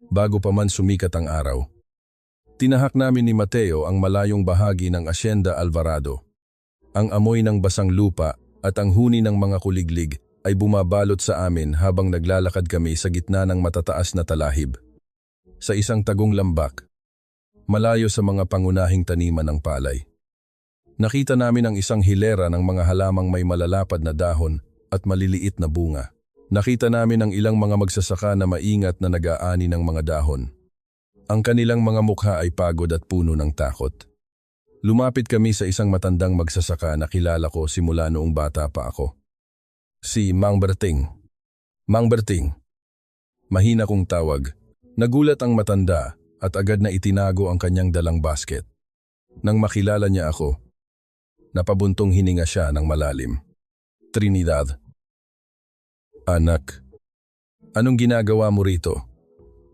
bago pa man sumikat ang araw, tinahak namin ni Mateo ang malayong bahagi ng Hacienda Alvarado. Ang amoy ng basang lupa at ang huni ng mga kuliglig ay bumabalot sa amin habang naglalakad kami sa gitna ng matataas na talahib. Sa isang tagong lambak, malayo sa mga pangunahing taniman ng palay. Nakita namin ang isang hilera ng mga halamang may malalapad na dahon at maliliit na bunga. Nakita namin ang ilang mga magsasaka na maingat na nag-aani ng mga dahon. Ang kanilang mga mukha ay pagod at puno ng takot. Lumapit kami sa isang matandang magsasaka na kilala ko simula noong bata pa ako. Si Mang Berting. Mang Berting. Mahina kong tawag. Nagulat ang matanda at agad na itinago ang kanyang dalang basket. Nang makilala niya ako, napabuntong hininga siya ng malalim. Trinidad. Anak, anong ginagawa mo rito?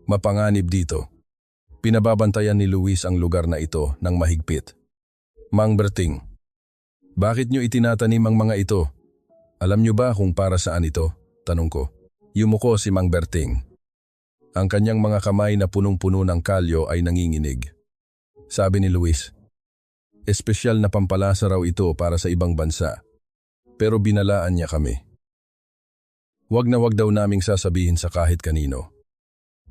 Mapanganib dito. Pinababantayan ni Luis ang lugar na ito ng mahigpit. Mang Berting, bakit niyo itinatanim ang mga ito? Alam niyo ba kung para saan ito? Tanong ko. Yumuko si Mang Berting. Ang kanyang mga kamay na punong-puno ng kalyo ay nanginginig. sabi ni Luis. Espesyal na pampalasa raw ito para sa ibang bansa. Pero binalaan niya kami. Wag na wag daw naming sasabihin sa kahit kanino.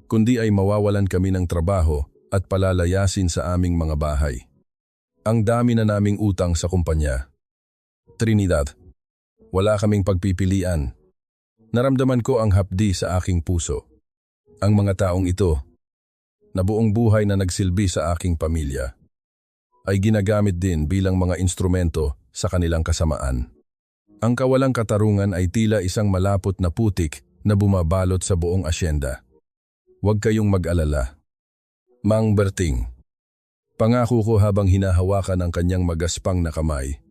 Kundi ay mawawalan kami ng trabaho at palalayasin sa aming mga bahay. Ang dami na naming utang sa kumpanya. Trinidad, wala kaming pagpipilian. Naramdaman ko ang hapdi sa aking puso. Ang mga taong ito, na buong buhay na nagsilbi sa aking pamilya, ay ginagamit din bilang mga instrumento sa kanilang kasamaan. Ang kawalang katarungan ay tila isang malapot na putik na bumabalot sa buong asyenda. Huwag kayong mag-alala. Mang Berting, pangako ko habang hinahawakan ang kanyang magaspang na kamay.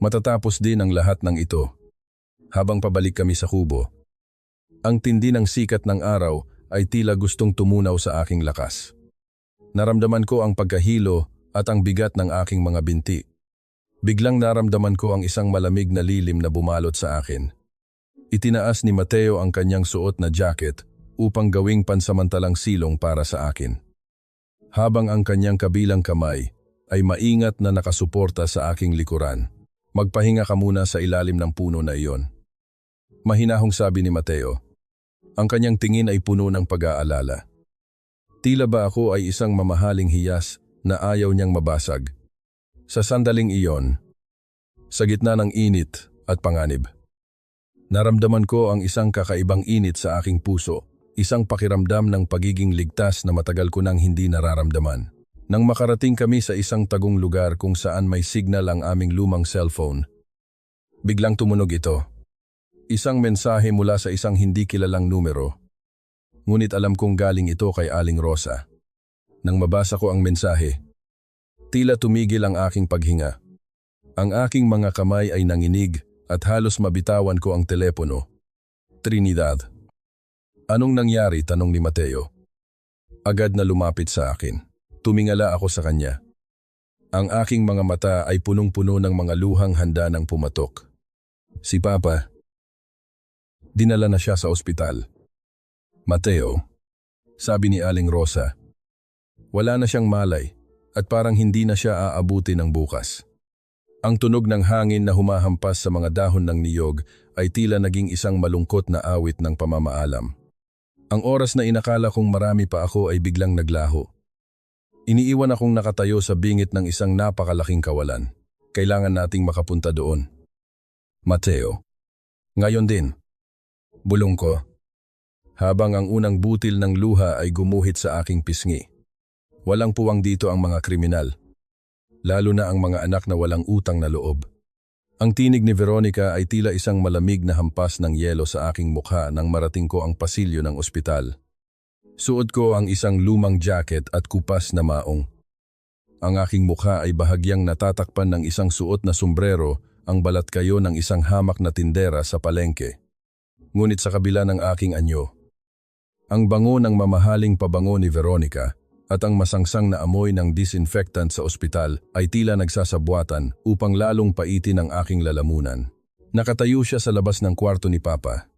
Matatapos din ang lahat ng ito. Habang pabalik kami sa kubo, ang tindi ng sikat ng araw ay tila gustong tumunaw sa aking lakas. Naramdaman ko ang pagkahilo at ang bigat ng aking mga binti. Biglang naramdaman ko ang isang malamig na lilim na bumalot sa akin. Itinaas ni Mateo ang kanyang suot na jacket upang gawing pansamantalang silong para sa akin. Habang ang kanyang kabilang kamay ay maingat na nakasuporta sa aking likuran. Magpahinga ka muna sa ilalim ng puno na iyon. Mahinahong sabi ni Mateo. Ang kanyang tingin ay puno ng pag-aalala. Tila ba ako ay isang mamahaling hiyas na ayaw niyang mabasag. Sa sandaling iyon, sa gitna ng init at panganib, naramdaman ko ang isang kakaibang init sa aking puso, isang pakiramdam ng pagiging ligtas na matagal ko nang hindi nararamdaman. Nang makarating kami sa isang tagong lugar kung saan may signal ang aming lumang cellphone, biglang tumunog ito. Isang mensahe mula sa isang hindi kilalang numero. Ngunit alam kong galing ito kay Aling Rosa. Nang mabasa ko ang mensahe, tila tumigil ang aking paghinga. Ang aking mga kamay ay nanginig at halos mabitawan ko ang telepono. Trinidad. Anong nangyari? Tanong ni Mateo. Agad na lumapit sa akin. Tumingala ako sa kanya. Ang aking mga mata ay punong-puno ng mga luhang handa ng pumatok. Si Papa. Dinala na siya sa ospital. Mateo, sabi ni Aling Rosa. Wala na siyang malay at parang hindi na siya aabuti ng bukas. Ang tunog ng hangin na humahampas sa mga dahon ng niyog ay tila naging isang malungkot na awit ng pamamaalam. Ang oras na inakala kong marami pa ako ay biglang naglaho. Iniiwan akong nakatayo sa bingit ng isang napakalaking kawalan. Kailangan nating makapunta doon. Mateo. Ngayon din. Bulong ko. Habang ang unang butil ng luha ay gumuhit sa aking pisngi. Walang puwang dito ang mga kriminal. Lalo na ang mga anak na walang utang na loob. Ang tinig ni Veronica ay tila isang malamig na hampas ng yelo sa aking mukha nang marating ko ang pasilyo ng ospital. Suot ko ang isang lumang jacket at kupas na maong. Ang aking mukha ay bahagyang natatakpan ng isang suot na sombrero, ang balat kayo ng isang hamak na tindera sa palengke. Ngunit sa kabila ng aking anyo, ang bango ng mamahaling pabango ni Veronica at ang masangsang na amoy ng disinfectant sa ospital ay tila nagsasabwatan upang lalong paitin ang aking lalamunan. Nakatayo siya sa labas ng kwarto ni Papa.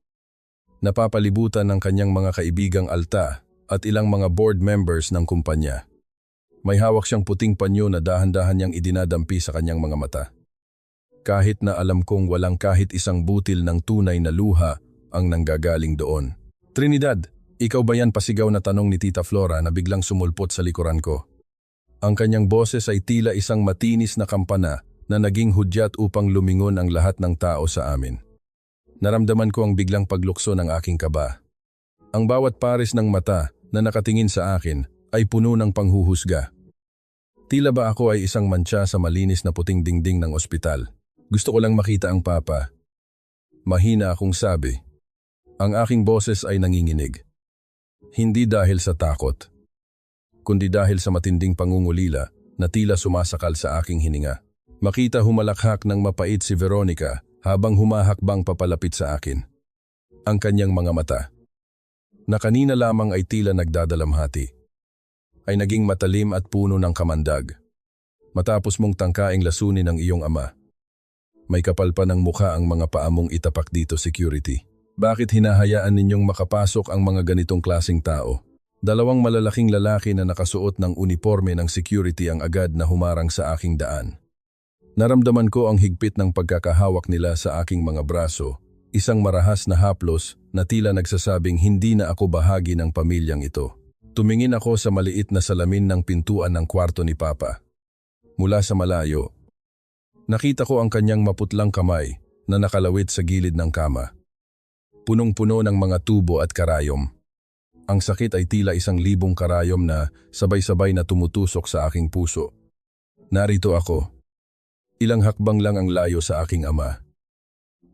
Napapalibutan ng kanyang mga kaibigang alta at ilang mga board members ng kumpanya. May hawak siyang puting panyo na dahan-dahan niyang idinadampi sa kanyang mga mata. Kahit na alam kong walang kahit isang butil ng tunay na luha ang nanggagaling doon. Trinidad, ikaw ba yan? Pasigaw na tanong ni Tita Flora na biglang sumulpot sa likuran ko. Ang kanyang boses ay tila isang matinis na kampana na naging hudyat upang lumingon ang lahat ng tao sa amin. Naramdaman ko ang biglang paglukso ng aking kaba. Ang bawat pares ng mata na nakatingin sa akin ay puno ng panghuhusga. Tila ba ako ay isang mantsa sa malinis na puting dingding ng ospital. Gusto ko lang makita ang Papa. Mahina akong sabi. Ang aking boses ay nanginginig. Hindi dahil sa takot, kundi dahil sa matinding pangungulila na tila sumasakal sa aking hininga. Makita humalakhak ng mapait si Veronica habang humahakbang papalapit sa akin. Ang kanyang mga mata, na kanina lamang ay tila nagdadalamhati, ay naging matalim at puno ng kamandag. Matapos mong tangkaing lasunin ng iyong ama, may kapal pa ng mukha ang mga paa mong itapak dito, security. Bakit hinahayaan ninyong makapasok ang mga ganitong klaseng tao? Dalawang malalaking lalaki na nakasuot ng uniforme ng security ang agad na humarang sa aking daan. Naramdaman ko ang higpit ng pagkakahawak nila sa aking mga braso, isang marahas na haplos na tila nagsasabing hindi na ako bahagi ng pamilyang ito. Tumingin ako sa maliit na salamin ng pintuan ng kwarto ni Papa. Mula sa malayo, nakita ko ang kanyang maputlang kamay na nakalawit sa gilid ng kama. Punong-puno ng mga tubo at karayom. Ang sakit ay tila 1,000 karayom na sabay-sabay na tumutusok sa aking puso. Narito ako. Ilang hakbang lang ang layo sa aking ama.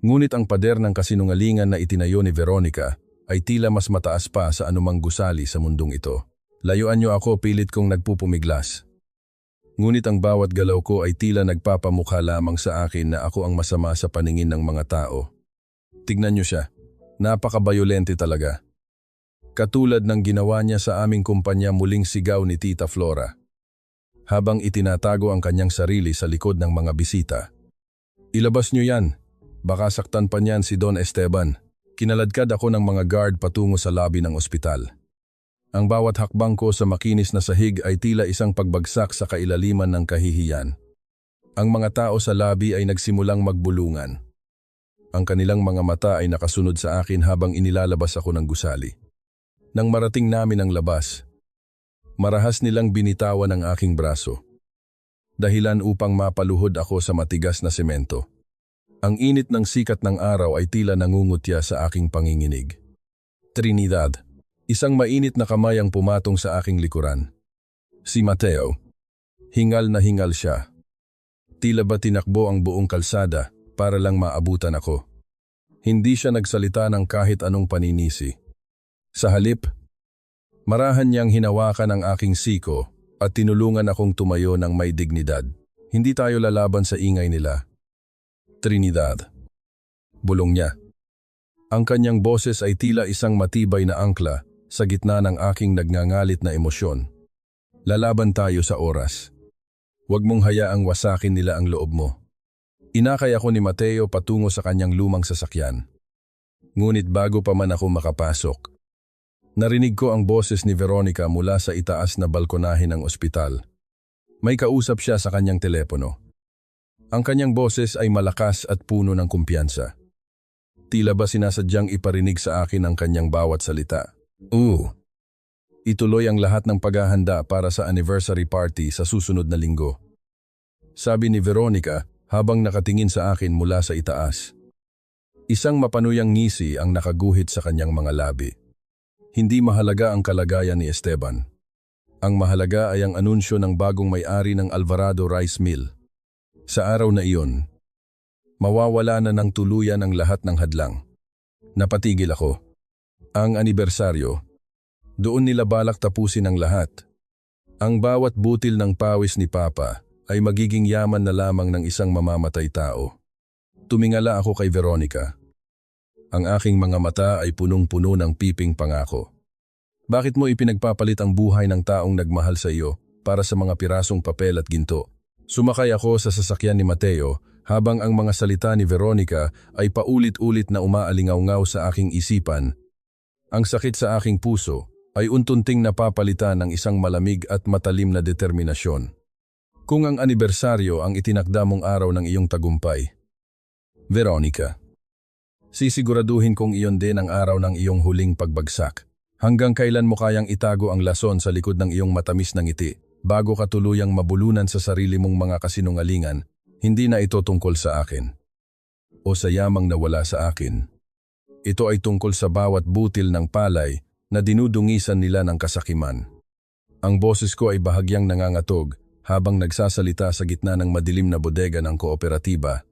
Ngunit ang pader ng kasinungalingan na itinayo ni Veronica ay tila mas mataas pa sa anumang gusali sa mundong ito. Layuan niyo ako, pilit kong nagpupumiglas. Ngunit ang bawat galaw ko ay tila nagpapamukha lamang sa akin na ako ang masama sa paningin ng mga tao. Tignan niyo siya. Napakabayolente talaga. Katulad ng ginawa niya sa aming kumpanya, muling sigaw ni Tita Flora habang itinatago ang kanyang sarili sa likod ng mga bisita. Ilabas niyo yan. Baka saktan pa niyan si Don Esteban. Kinaladkad ako ng mga guard patungo sa lobby ng ospital. Ang bawat hakbang ko sa makinis na sahig ay tila isang pagbagsak sa kailaliman ng kahihiyan. Ang mga tao sa lobby ay nagsimulang magbulungan. Ang kanilang mga mata ay nakasunod sa akin habang inilalabas ako ng gusali. Nang marating namin ang labas, marahas nilang binitawan ang aking braso. Dahilan upang mapaluhod ako sa matigas na semento. Ang init ng sikat ng araw ay tila nangungutya sa aking panginginig. Trinidad, isang mainit na kamay ang pumatong sa aking likuran. Si Mateo. Hingal na hingal siya. Tila ba tinakbo ang buong kalsada para lang maabutan ako. Hindi siya nagsalita ng kahit anong paninisi. Sa halip, marahan niyang hinawakan ang aking siko at tinulungan akong tumayo ng may dignidad. Hindi tayo lalaban sa ingay nila. Trinidad. Bulong niya. Ang kanyang boses ay tila isang matibay na angkla sa gitna ng aking nagngangalit na emosyon. Lalaban tayo sa oras. Huwag mong hayaang wasakin nila ang loob mo. Inakay ako ni Mateo patungo sa kanyang lumang sasakyan. Ngunit bago pa man ako makapasok, narinig ko ang boses ni Veronica mula sa itaas na balkonahe ng ospital. May kausap siya sa kanyang telepono. Ang kanyang boses ay malakas at puno ng kumpiyansa. Tila ba sinasadyang iparinig sa akin ang kanyang bawat salita. Ituloy ang lahat ng paghahanda para sa anniversary party sa susunod na linggo. Sabi ni Veronica habang nakatingin sa akin mula sa itaas. Isang mapanuyang ngisi ang nakaguhit sa kanyang mga labi. Hindi mahalaga ang kalagayan ni Esteban. Ang mahalaga ay ang anunsyo ng bagong may-ari ng Alvarado Rice Mill. Sa araw na iyon, mawawala na ng tuluyan ang lahat ng hadlang. Napatigil ako. Ang anibersaryo, doon nila balak tapusin ang lahat. Ang bawat butil ng pawis ni Papa ay magiging yaman na lamang ng isang mamamatay tao. Tumingala ako kay Veronica. Ang aking mga mata ay punong-puno ng piping pangako. Bakit mo ipinagpapalit ang buhay ng taong nagmahal sa iyo para sa mga pirasong papel at ginto? Sumakay ako sa sasakyan ni Mateo habang ang mga salita ni Veronica ay paulit-ulit na umaalingaw-ngaw sa aking isipan. Ang sakit sa aking puso ay untunting napapalitan ng isang malamig at matalim na determinasyon. Kung ang anibersaryo ang itinakda mong araw ng iyong tagumpay, Veronica, sisiguraduhin kong iyon din ang araw ng iyong huling pagbagsak. Hanggang kailan mo kayang itago ang lason sa likod ng iyong matamis na ngiti bago ka tuluyang mabulunan sa sarili mong mga kasinungalingan, hindi na ito tungkol sa akin o sa yamang nawala sa akin. Ito ay tungkol sa bawat butil ng palay na dinudungisan nila ng kasakiman. Ang boses ko ay bahagyang nangangatog habang nagsasalita sa gitna ng madilim na bodega ng kooperatiba.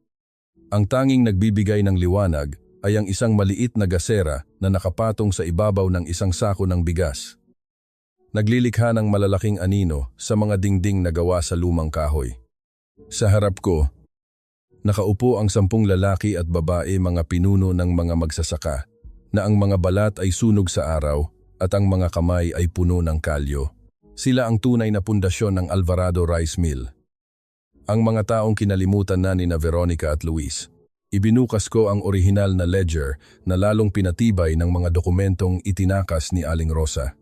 Ang tanging nagbibigay ng liwanag ay ang isang maliit na gasera na nakapatong sa ibabaw ng isang sako ng bigas. Naglilikha ng malalaking anino sa mga dingding na gawa sa lumang kahoy. Sa harap ko, nakaupo ang 10 lalaki at babae, mga pinuno ng mga magsasaka, na ang mga balat ay sunog sa araw at ang mga kamay ay puno ng kalyo. Sila ang tunay na pundasyon ng Alvarado Rice Mill. Ang mga taong kinalimutan na ni Veronica at Luis. Ibinukas ko ang orihinal na ledger na lalong pinatibay ng mga dokumentong itinakas ni Aling Rosa.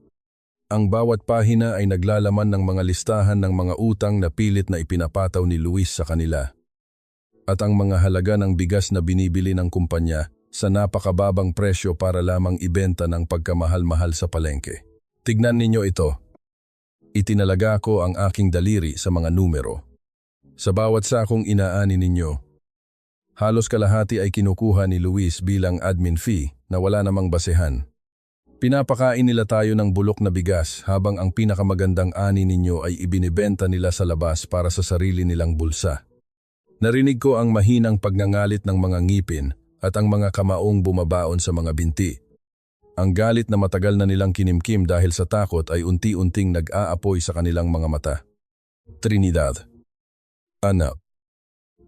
Ang bawat pahina ay naglalaman ng mga listahan ng mga utang na pilit na ipinapataw ni Luis sa kanila. At ang mga halaga ng bigas na binibili ng kumpanya sa napakababang presyo para lamang ibenta ng pagkamahal-mahal sa palengke. Tignan ninyo ito. Itinalaga ko ang aking daliri sa mga numero. Sa bawat sakong inaani ninyo, halos kalahati ay kinukuha ni Luis bilang admin fee na wala namang basehan. Pinapakain nila tayo ng bulok na bigas habang ang pinakamagandang ani ninyo ay ibinibenta nila sa labas para sa sarili nilang bulsa. Narinig ko ang mahinang pagngangalit ng mga ngipin at ang mga kamaong bumabaon sa mga binti. Ang galit na matagal na nilang kinimkim dahil sa takot ay unti-unting nag-aapoy sa kanilang mga mata. Trinidad. Anak.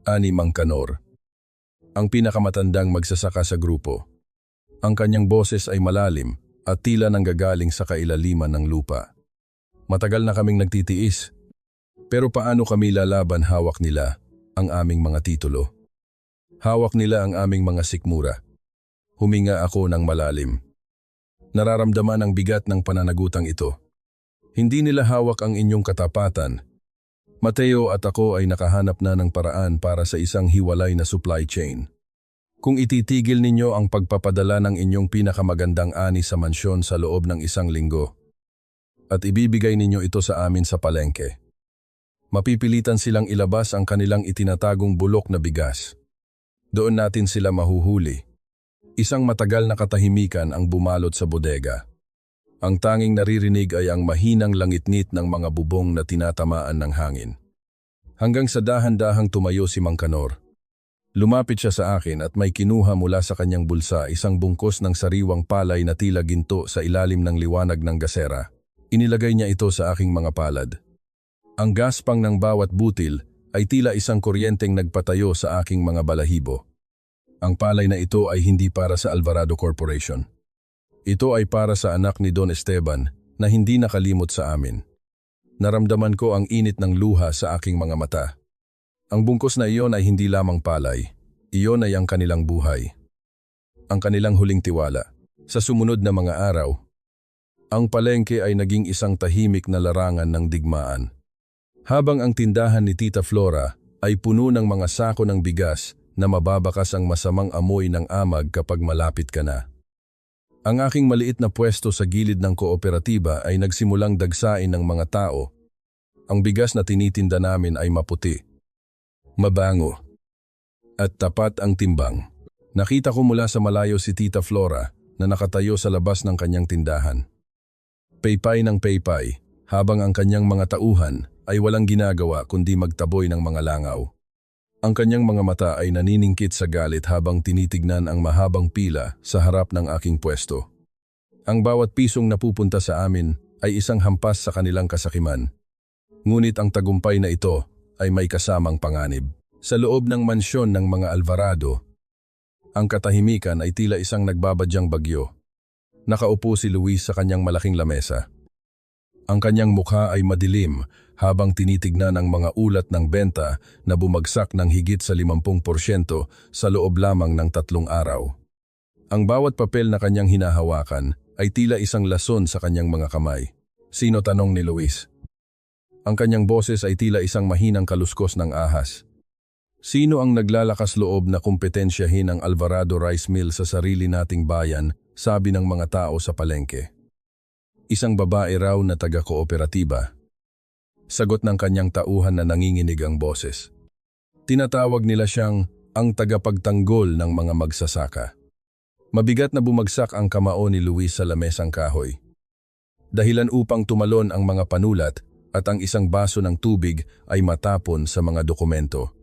Ani Mangkanor. Ang pinakamatandang magsasaka sa grupo. Ang kanyang boses ay malalim at tila nanggagaling sa kailaliman ng lupa. Matagal na kaming nagtitiis. Pero paano kami lalaban hawak nila ang aming mga titulo? Hawak nila ang aming mga sikmura. Huminga ako ng malalim. Nararamdaman ang bigat ng pananagutang ito. Hindi nila hawak ang inyong katapatan. Mateo at ako ay nakahanap na ng paraan para sa isang hiwalay na supply chain. Kung ititigil ninyo ang pagpapadala ng inyong pinakamagandang ani sa mansyon sa loob ng 1 linggo, at ibibigay ninyo ito sa amin sa palengke, mapipilitan silang ilabas ang kanilang itinatagong bulok na bigas. Doon natin sila mahuhuli. Isang matagal na katahimikan ang bumalot sa bodega. Ang tanging naririnig ay ang mahinang langitnit ng mga bubong na tinatamaan ng hangin. Hanggang sa dahan-dahang tumayo si Mangkanor. Lumapit siya sa akin at may kinuha mula sa kanyang bulsa isang bungkos ng sariwang palay na tila ginto sa ilalim ng liwanag ng gasera. Inilagay niya ito sa aking mga palad. Ang gaspang ng bawat butil ay tila isang kuryenteng nagpatayo sa aking mga balahibo. Ang palay na ito ay hindi para sa Alvarado Corporation. Ito ay para sa anak ni Don Esteban na hindi nakalimot sa amin. Naramdaman ko ang init ng luha sa aking mga mata. Ang bungkos na iyon ay hindi lamang palay. Iyon ay ang kanilang buhay. Ang kanilang huling tiwala. Sa sumunod na mga araw, ang palengke ay naging isang tahimik na larangan ng digmaan. Habang ang tindahan ni Tita Flora ay puno ng mga sako ng bigas na mababakas ang masamang amoy ng amag kapag malapit ka na. Ang aking maliit na pwesto sa gilid ng kooperatiba ay nagsimulang dagsain ng mga tao. Ang bigas na tinitinda namin ay maputi, mabango, at tapat ang timbang. Nakita ko mula sa malayo si Tita Flora na nakatayo sa labas ng kanyang tindahan. Paypay ng paypay, habang ang kanyang mga tauhan ay walang ginagawa kundi magtaboy ng mga langaw. Ang kanyang mga mata ay naniningkit sa galit habang tinitignan ang mahabang pila sa harap ng aking pwesto. Ang bawat pisong napupunta sa amin ay isang hampas sa kanilang kasakiman. Ngunit ang tagumpay na ito ay may kasamang panganib. Sa loob ng mansyon ng mga Alvarado, ang katahimikan ay tila isang nagbabadyang bagyo. Nakaupo si Luis sa kanyang malaking lamesa. Ang kanyang mukha ay madilim habang tinitignan ang mga ulat ng benta na bumagsak ng higit sa 50% sa loob lamang ng 3 araw. Ang bawat papel na kanyang hinahawakan ay tila isang lason sa kanyang mga kamay. Sino, tanong ni Luis? Ang kanyang boses ay tila isang mahinang kaluskos ng ahas. Sino ang naglalakas loob na kompetensyahin ang Alvarado Rice Mill sa sarili nating bayan, sabi ng mga tao sa palengke. Isang babae raw na taga-kooperatiba. Sagot ng kanyang tauhan na nanginginig ang boses. Tinatawag nila siyang ang tagapagtanggol ng mga magsasaka. Mabigat na bumagsak ang kamao ni Luis sa lamesang kahoy. Dahilan upang tumalon ang mga panulat at ang isang baso ng tubig ay matapon sa mga dokumento.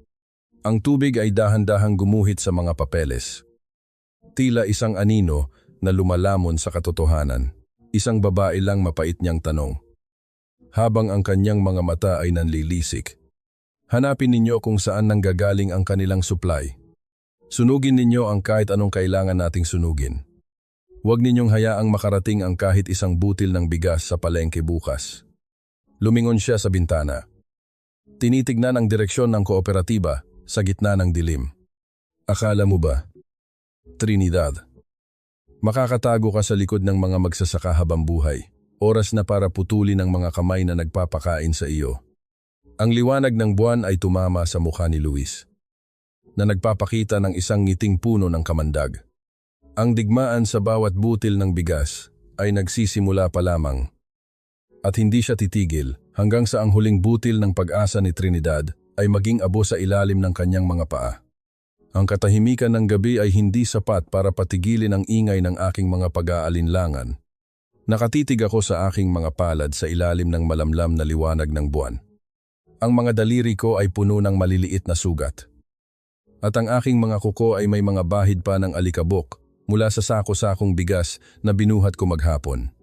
Ang tubig ay dahan-dahang gumuhit sa mga papeles. Tila isang anino na lumalamon sa katotohanan. Isang babae lang mapait niyang tanong. Habang ang kanyang mga mata ay nanlilisik. Hanapin ninyo kung saan nanggagaling ang kanilang supply. Sunugin ninyo ang kahit anong kailangan nating sunugin. Huwag ninyong hayaang makarating ang kahit isang butil ng bigas sa palengke bukas. Lumingon siya sa bintana. Tinitignan ang direksyon ng kooperatiba sa gitna ng dilim. Akala mo ba, Trinidad, makakatago ka sa likod ng mga magsasaka habang buhay? Oras na para putulin ang mga kamay na nagpapakain sa iyo. Ang liwanag ng buwan ay tumama sa mukha ni Luis, na nagpapakita ng isang ngiting puno ng kamandag. Ang digmaan sa bawat butil ng bigas ay nagsisimula pa lamang. At hindi siya titigil hanggang sa ang huling butil ng pag-asa ni Trinidad ay maging abo sa ilalim ng kanyang mga paa. Ang katahimikan ng gabi ay hindi sapat para patigilin ang ingay ng aking mga pag-aalinlangan. Nakatitig ako sa aking mga palad sa ilalim ng malamlam na liwanag ng buwan. Ang mga daliri ko ay puno ng maliliit na sugat. At ang aking mga kuko ay may mga bahid pa ng alikabok mula sa sako-sakong bigas na binuhat ko maghapon.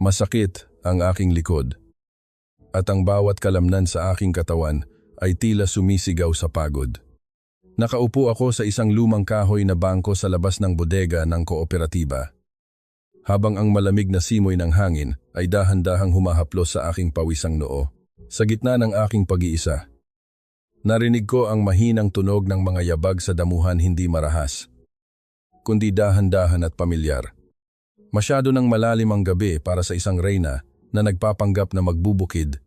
Masakit ang aking likod. At ang bawat kalamnan sa aking katawan ay tila sumisigaw sa pagod. Nakaupo ako sa isang lumang kahoy na bangko sa labas ng bodega ng kooperatiba. Habang ang malamig na simoy ng hangin ay dahan-dahang humahaplos sa aking pawisang noo. Sa gitna ng aking pag-iisa, narinig ko ang mahinang tunog ng mga yabag sa damuhan, hindi marahas, kundi dahan-dahan at pamilyar. Masyado nang malalim ang gabi para sa isang reyna na nagpapanggap na magbubukid.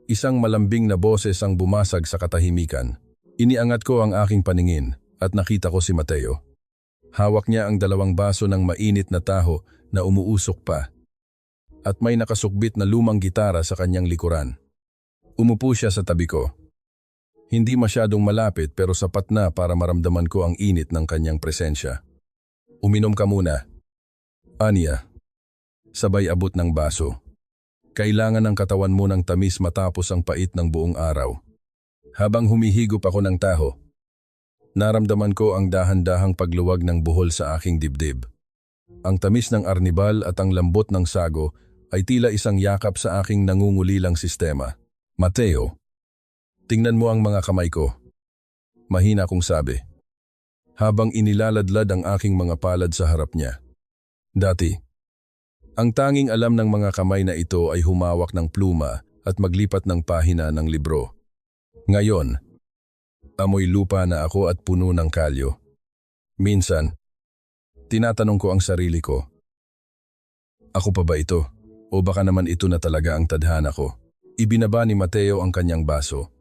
Isang malambing na boses ang bumasag sa katahimikan. Iniangat ko ang aking paningin at nakita ko si Mateo. Hawak niya ang 2 baso ng mainit na taho na umuusok pa. At may nakasukbit na lumang gitara sa kanyang likuran. Umupo siya sa tabi ko. Hindi masyadong malapit pero sapat na para maramdaman ko ang init ng kanyang presensya. Uminom ka muna. Anya. Sabay abot ng baso. Kailangan ng katawan mo ng tamis matapos ang pait ng buong araw. Habang humihigop ako ng taho, naramdaman ko ang dahan-dahang pagluwag ng buhol sa aking dibdib. Ang tamis ng arnibal at ang lambot ng sago ay tila isang yakap sa aking nangungulilang sistema. Mateo, tingnan mo ang mga kamay ko. Mahina kong sabi, habang inilaladlad ang aking mga palad sa harap niya. Dati, ang tanging alam ng mga kamay na ito ay humawak ng pluma at maglipat ng pahina ng libro. Ngayon, amoy lupa na ako at puno ng kalyo. Minsan, tinatanong ko ang sarili ko, ako pa ba ito? O baka naman ito na talaga ang tadhana ko? Ibinaba ni Mateo ang kanyang baso.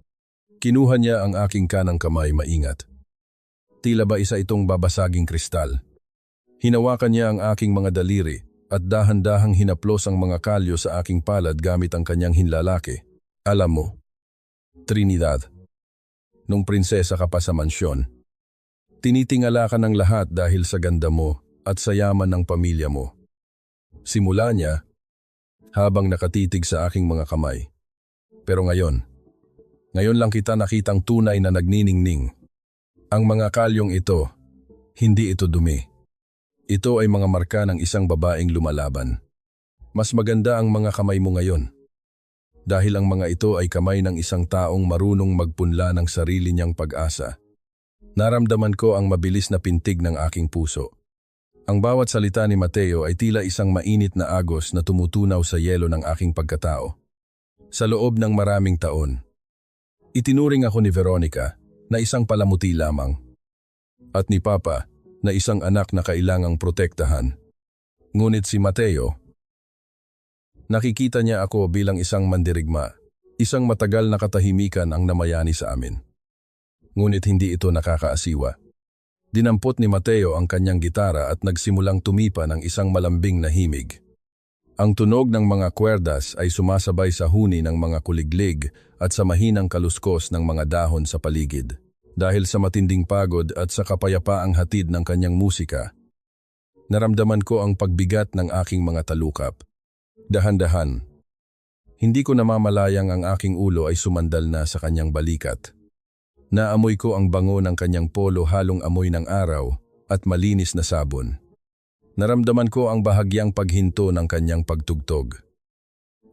Kinuha niya ang aking kanang kamay maingat. Tila ba isa itong babasaging kristal? Hinawakan niya ang aking mga daliri at dahan-dahang hinaplos ang mga kalyo sa aking palad gamit ang kanyang hinlalaki. Alam mo, Trinidad, nung prinsesa ka pa sa mansyon, tinitingala ka ng lahat dahil sa ganda mo at sa yaman ng pamilya mo. Simula niya, habang nakatitig sa aking mga kamay. Pero ngayon lang kita nakitang tunay na nagniningning. Ang mga kalyong ito, hindi ito dumi. Ito ay mga marka ng isang babaeng lumalaban. Mas maganda ang mga kamay mo ngayon. Dahil ang mga ito ay kamay ng isang taong marunong magpunla ng sarili niyang pag-asa. Naramdaman ko ang mabilis na pintig ng aking puso. Ang bawat salita ni Mateo ay tila isang mainit na agos na tumutunaw sa yelo ng aking pagkatao. Sa loob ng maraming taon, itinuring ako ni Veronica na isang palamuti lamang. At ni Papa na isang anak na kailangang protektahan. Ngunit si Mateo, nakikita niya ako bilang isang mandirigma, isang matagal na katahimikan ang namayani sa amin. Ngunit hindi ito nakakaasiwa. Dinampot ni Mateo ang kanyang gitara at nagsimulang tumipa ng isang malambing na himig. Ang tunog ng mga kwerdas ay sumasabay sa huni ng mga kuliglig at sa mahinang kaluskos ng mga dahon sa paligid. Dahil sa matinding pagod at sa kapayapaang hatid ng kanyang musika, naramdaman ko ang pagbigat ng aking mga talukap. Dahan-dahan, hindi ko namamalayang ang aking ulo ay sumandal na sa kanyang balikat. Naamoy ko ang bango ng kanyang polo halong amoy ng araw at malinis na sabon. Naramdaman ko ang bahagyang paghinto ng kanyang pagtugtog.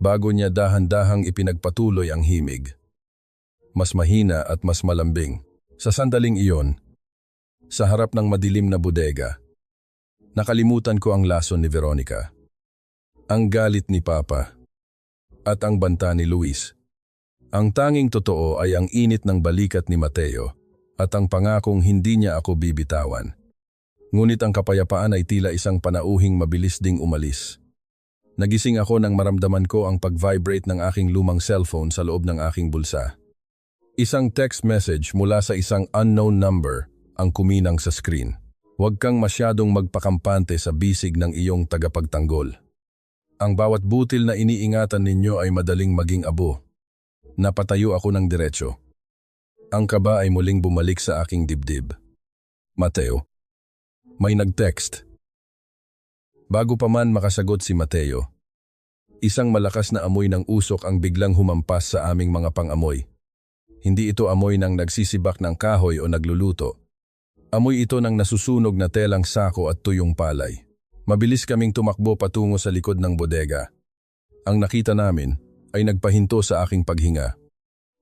Bago niya dahan-dahang ipinagpatuloy ang himig. Mas mahina at mas malambing. Sa sandaling iyon, sa harap ng madilim na bodega, nakalimutan ko ang lason ni Veronica, ang galit ni Papa, at ang banta ni Luis. Ang tanging totoo ay ang init ng balikat ni Mateo at ang pangakong hindi niya ako bibitawan. Ngunit ang kapayapaan ay tila isang panauhing mabilis ding umalis. Nagising ako nang maramdaman ko ang pag-vibrate ng aking lumang cellphone sa loob ng aking bulsa. Isang text message mula sa isang unknown number ang kuminang sa screen. Huwag kang masyadong magpakampante sa bisig ng iyong tagapagtanggol. Ang bawat butil na iniingatan ninyo ay madaling maging abo. Napatayo ako ng diretsyo. Ang kaba ay muling bumalik sa aking dibdib. Mateo. May nag-text. Bago pa man makasagot si Mateo, isang malakas na amoy ng usok ang biglang humampas sa aming mga pang-amoy. Hindi ito amoy ng nagsisibak ng kahoy o nagluluto. Amoy ito ng nasusunog na telang sako at tuyong palay. Mabilis kaming tumakbo patungo sa likod ng bodega. Ang nakita namin ay nagpahinto sa aking paghinga.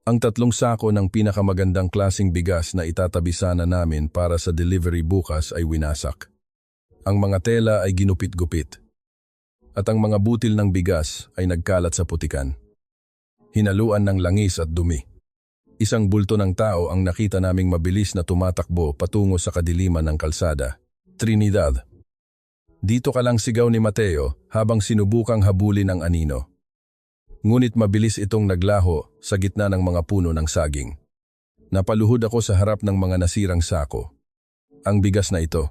Ang 3 sako ng pinakamagandang klasing bigas na itatabi sana namin para sa delivery bukas ay winasak. Ang mga tela ay ginupit-gupit. At ang mga butil ng bigas ay nagkalat sa putikan. Hinaluan ng langis at dumi. Isang bulto ng tao ang nakita naming mabilis na tumatakbo patungo sa kadiliman ng kalsada. Trinidad. Dito ka lang, sigaw ni Mateo habang sinubukang habulin ang anino. Ngunit mabilis itong naglaho sa gitna ng mga puno ng saging. Napaluhod ako sa harap ng mga nasirang sako. Ang bigas na ito.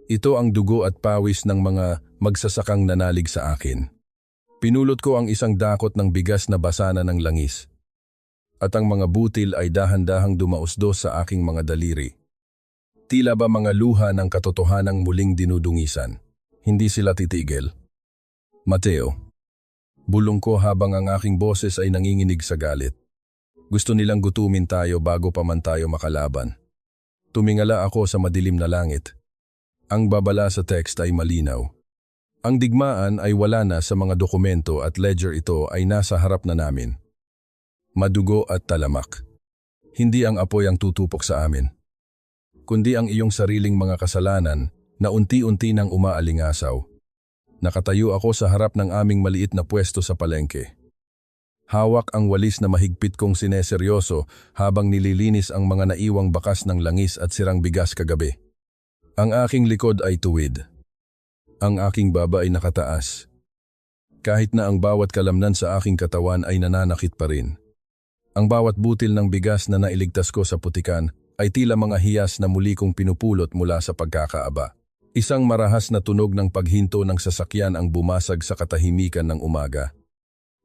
Ito ang dugo at pawis ng mga magsasakang nanalig sa akin. Pinulot ko ang isang dakot ng bigas na basa na ng langis. At ang mga butil ay dahan-dahang dumausdos sa aking mga daliri. Tila ba mga luha ng katotohanang muling dinudungisan. Hindi sila titigil. Mateo. Bulong ko habang ang aking boses ay nanginginig sa galit. Gusto nilang gutumin tayo bago pa man tayo makalaban. Tumingala ako sa madilim na langit. Ang babala sa text ay malinaw. Ang digmaan ay wala na sa mga dokumento at ledger, ito ay nasa harap na namin. Madugo at talamak. Hindi ang apoy ang tutupok sa amin, kundi ang iyong sariling mga kasalanan na unti-unti nang umaalingasaw. Nakatayo ako sa harap ng aming maliit na pwesto sa palengke. Hawak ang walis na mahigpit kong sineseryoso habang nililinis ang mga naiwang bakas ng langis at sirang bigas kagabi. Ang aking likod ay tuwid. Ang aking baba ay nakataas. Kahit na ang bawat kalamnan sa aking katawan ay nananakit pa rin. Ang bawat butil ng bigas na nailigtas ko sa putikan ay tila mga hiyas na muli kong pinupulot mula sa pagkakaaba. Isang marahas na tunog ng paghinto ng sasakyan ang bumasag sa katahimikan ng umaga.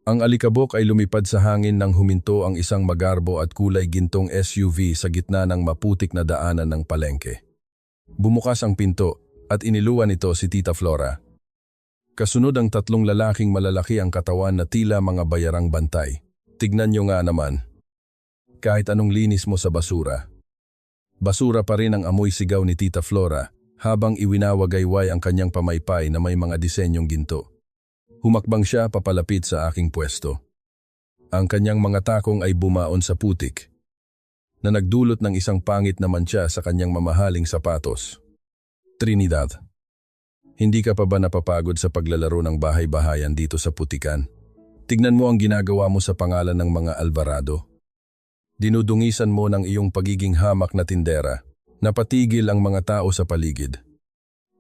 Ang alikabok ay lumipad sa hangin nang huminto ang isang magarbo at kulay gintong SUV sa gitna ng maputik na daanan ng palengke. Bumukas ang pinto at iniluwan ito si Tita Flora. Kasunod ang 3 lalaking malalaki ang katawan na tila mga bayarang bantay. Tignan nyo nga naman. Kahit anong linis mo sa basura. Basura pa rin ang amoy, sigaw ni Tita Flora habang iwinawagayway ang kanyang pamaypay na may mga disenyong ginto. Humakbang siya papalapit sa aking pwesto. Ang kanyang mga takong ay bumaon sa putik na nagdulot ng isang pangit na mantsa sa kanyang mamahaling sapatos. Trinidad, hindi ka pa ba napapagod sa paglalaro ng bahay-bahayan dito sa putikan? Tignan mo ang ginagawa mo sa pangalan ng mga Alvarado. Dinudungisan mo ng iyong pagiging hamak na tindera. Napatigil ang mga tao sa paligid.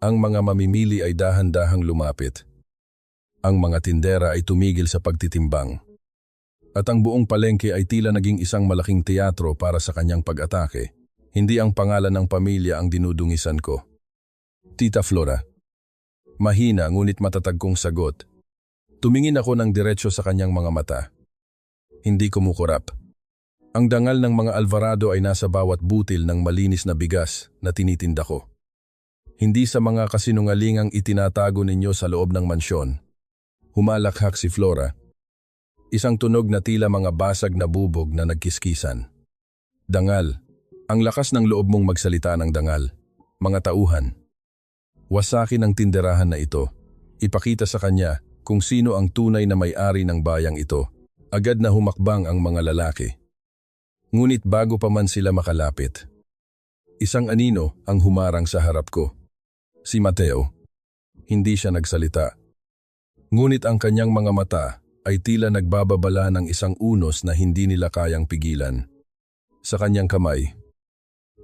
Ang mga mamimili ay dahan-dahang lumapit. Ang mga tindera ay tumigil sa pagtitimbang. At ang buong palengke ay tila naging isang malaking teatro para sa kanyang pag-atake. Hindi ang pangalan ng pamilya ang dinudungisan ko. Tita Flora. Mahina ngunit matatag kong sagot. Tumingin ako ng diretsyo sa kanyang mga mata. Hindi kumukurap. Ang dangal ng mga Alvarado ay nasa bawat butil ng malinis na bigas na tinitinda ko. Hindi sa mga kasinungalingang itinatago ninyo sa loob ng mansyon. Humalakhak si Flora. Isang tunog na tila mga basag na bubog na nagkiskisan. Dangal. Ang lakas ng loob mong magsalita ng dangal. Mga tauhan. Wasakin ang tinderahan na ito. Ipakita sa kanya kung sino ang tunay na may-ari ng bayang ito. Agad na humakbang ang mga lalaki. Ngunit bago pa man sila makalapit, isang anino ang humarang sa harap ko. Si Mateo. Hindi siya nagsalita. Ngunit ang kanyang mga mata ay tila nagbababala ng isang unos na hindi nila kayang pigilan. Sa kanyang kamay,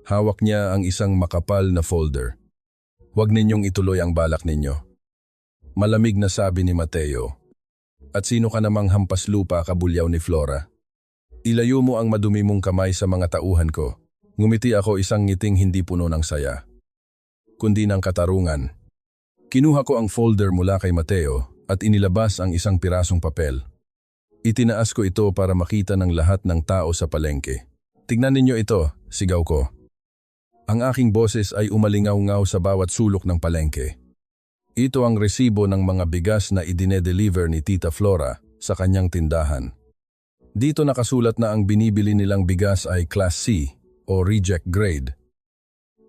hawak niya ang isang makapal na folder. Huwag ninyong ituloy ang balak ninyo. Malamig na sabi ni Mateo. At sino ka namang hampas lupa kabulyaw ni Flora? Ilayo mo ang madumi mong kamay sa mga tauhan ko. Ngumiti ako, isang ngiting hindi puno ng saya, kundi ng katarungan. Kinuha ko ang folder mula kay Mateo at inilabas ang isang pirasong papel. Itinaas ko ito para makita ng lahat ng tao sa palengke. Tignan ninyo ito, sigaw ko. Ang aking boses ay umalingaw-ngaw sa bawat sulok ng palengke. Ito ang resibo ng mga bigas na idine-deliver ni Tita Flora sa kanyang tindahan. Dito nakasulat na ang binibili nilang bigas ay Class C o Reject Grade.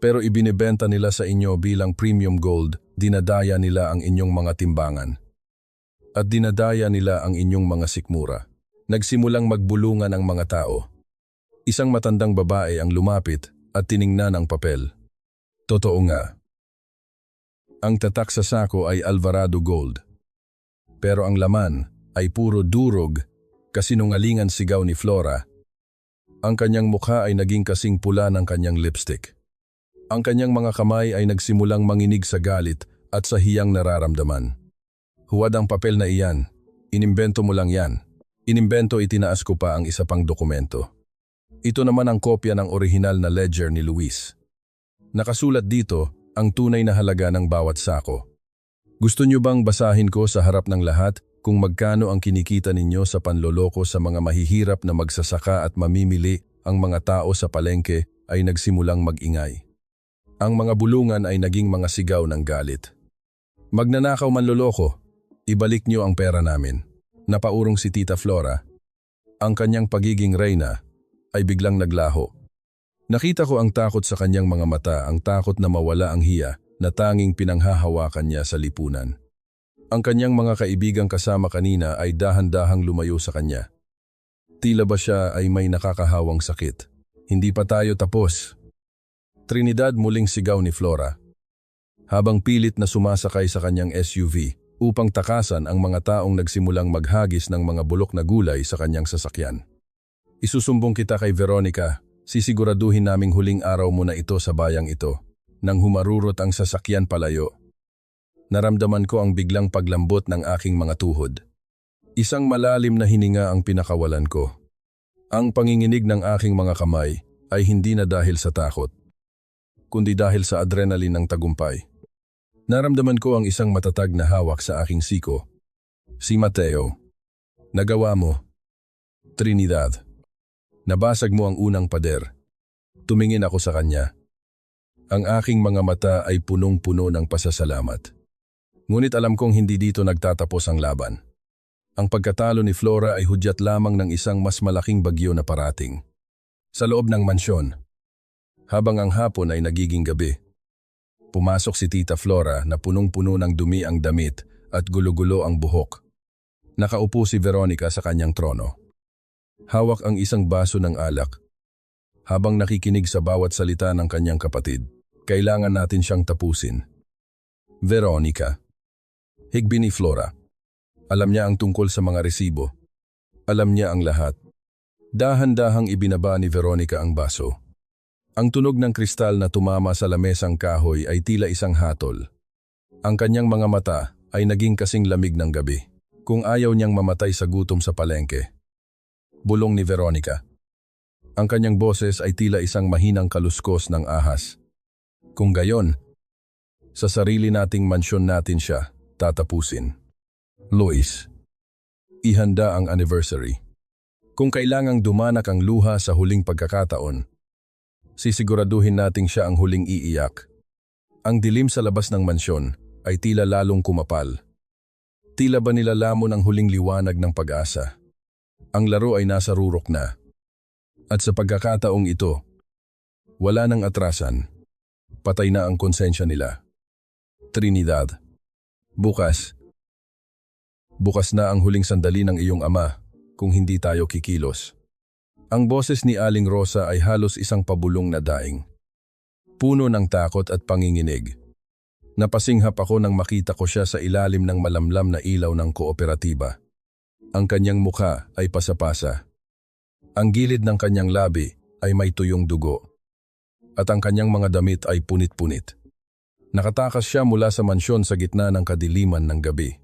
Pero ibinibenta nila sa inyo bilang Premium Gold, dinadaya nila ang inyong mga timbangan. At dinadaya nila ang inyong mga sikmura. Nagsimulang magbulungan ang mga tao. Isang matandang babae ang lumapit at tiningnan ang papel. Totoo nga. Ang tatak sa sako ay Alvarado Gold. Pero ang laman ay puro durog, kasinungalingan, sigaw ni Flora. Ang kanyang mukha ay naging kasing pula ng kanyang lipstick. Ang kanyang mga kamay ay nagsimulang manginig sa galit at sa hiyang nararamdaman. Huwad ang papel na iyan. Inimbento mo lang yan. Inimbento, itinaas ko pa ang isa pang dokumento. Ito naman ang kopya ng orihinal na ledger ni Luis. Nakasulat dito ang tunay na halaga ng bawat sako. Gusto niyo bang basahin ko sa harap ng lahat kung magkano ang kinikita ninyo sa panloloko sa mga mahihirap na magsasaka at mamimili? Ang mga tao sa palengke ay nagsimulang mag-ingay. Ang mga bulungan ay naging mga sigaw ng galit. Magnanakaw, manloloko, ibalik niyo ang pera namin. Napaurong si Tita Flora. Ang kanyang pagiging reyna ay biglang naglaho. Nakita ko ang takot sa kanyang mga mata, ang takot na mawala ang hiya na tanging pinanghahawakan niya sa lipunan. Ang kanyang mga kaibigang kasama kanina ay dahan-dahang lumayo sa kanya. Tila ba siya ay may nakakahawang sakit? Hindi pa tayo tapos. Trinidad, muling sigaw ni Flora, habang pilit na sumasakay sa kanyang SUV upang takasan ang mga taong nagsimulang maghagis ng mga bulok na gulay sa kanyang sasakyan. Isusumbong kita kay Veronica. Sisiguraduhin naming huling araw mo na ito sa bayang ito. Nang humarurot ang sasakyan palayo, naramdaman ko ang biglang paglambot ng aking mga tuhod. Isang malalim na hininga ang pinakawalan ko. Ang panginginig ng aking mga kamay ay hindi na dahil sa takot, kundi dahil sa adrenaline ng tagumpay. Naramdaman ko ang isang matatag na hawak sa aking siko. Si Mateo. Nagawa mo. Trinidad. Nabasag mo ang unang pader. Tumingin ako sa kanya. Ang aking mga mata ay punong-puno ng pasasalamat. Ngunit alam kong hindi dito nagtatapos ang laban. Ang pagkatalo ni Flora ay hudyat lamang ng isang mas malaking bagyo na parating. Sa loob ng mansyon, habang ang hapon ay nagiging gabi, pumasok si Tita Flora na punong-puno ng dumi ang damit at gulo-gulo ang buhok. Nakaupo si Veronica sa kanyang trono. Hawak ang isang baso ng alak. Habang nakikinig sa bawat salita ng kanyang kapatid, kailangan natin siyang tapusin. Veronica. Higbi ni Flora. Alam niya ang tungkol sa mga resibo. Alam niya ang lahat. Dahan-dahang ibinaba ni Veronica ang baso. Ang tunog ng kristal na tumama sa lamesang kahoy ay tila isang hatol. Ang kanyang mga mata ay naging kasing lamig ng gabi. Kung ayaw niyang mamatay sa gutom sa palengke. Bulong ni Veronica. Ang kanyang boses ay tila isang mahinang kaluskos ng ahas. Kung gayon, sa sarili nating mansyon natin siya tatapusin. Luis, ihanda ang anniversary. Kung kailangang dumanak ang luha sa huling pagkakataon, sisiguraduhin nating siya ang huling iiyak. Ang dilim sa labas ng mansyon ay tila lalong kumapal. Tila ba nilalamon ang huling liwanag ng pag-asa? Ang laro ay nasa rurok na. At sa pagkakataong ito, wala nang atrasan. Patay na ang konsensya nila. Trinidad. Bukas na ang huling sandali ng iyong ama kung hindi tayo kikilos. Ang boses ni Aling Rosa ay halos isang pabulong na daing. Puno ng takot at panginginig. Napasinghap ako nang makita ko siya sa ilalim ng malamlam na ilaw ng kooperatiba. Ang kanyang mukha ay pasapasa. Ang gilid ng kanyang labi ay may tuyong dugo. At ang kanyang mga damit ay punit-punit. Nakatakas siya mula sa mansyon sa gitna ng kadiliman ng gabi.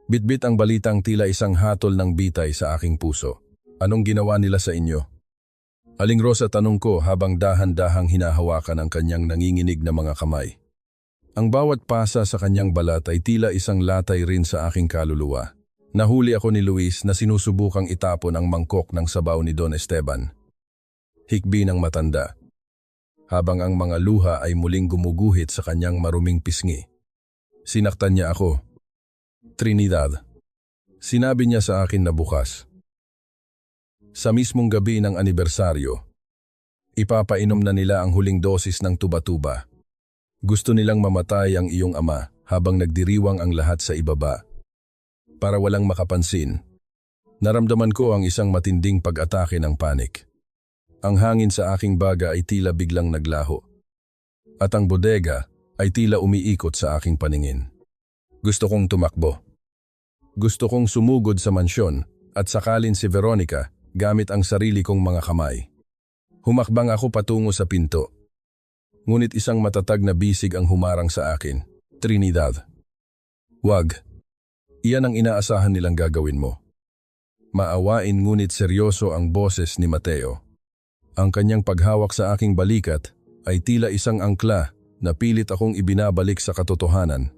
Bitbit ang balitang tila isang hatol ng bitay sa aking puso. Anong ginawa nila sa inyo? Aling Rosa, tanong ko habang dahan-dahang hinahawakan ang kanyang nanginginig na mga kamay. Ang bawat pasa sa kanyang balat ay tila isang latay rin sa aking kaluluwa. Nahuli ako ni Luis na sinusubukang itapon ang mangkok ng sabaw ni Don Esteban. Hikbi ng matanda. Habang ang mga luha ay muling gumuguhit sa kanyang maruming pisngi. Sinaktan niya ako. Trinidad. Sinabi niya sa akin na bukas. Sa mismong gabi ng anibersaryo, ipapainom na nila ang huling dosis ng tuba-tuba. Gusto nilang mamatay ang iyong ama habang nagdiriwang ang lahat sa ibaba. Para walang makapansin, naramdaman ko ang isang matinding pag-atake ng panik. Ang hangin sa aking baga ay tila biglang naglaho. At ang bodega ay tila umiikot sa aking paningin. Gusto kong tumakbo. Gusto kong sumugod sa mansyon at sakalin si Veronica gamit ang sarili kong mga kamay. Humakbang ako patungo sa pinto. Ngunit isang matatag na bisig ang humarang sa akin. Trinidad. Wag. Iyan ang inaasahan nilang gagawin mo. Maawain ngunit seryoso ang boses ni Mateo. Ang kanyang paghawak sa aking balikat ay tila isang angkla na pilit akong ibinabalik sa katotohanan.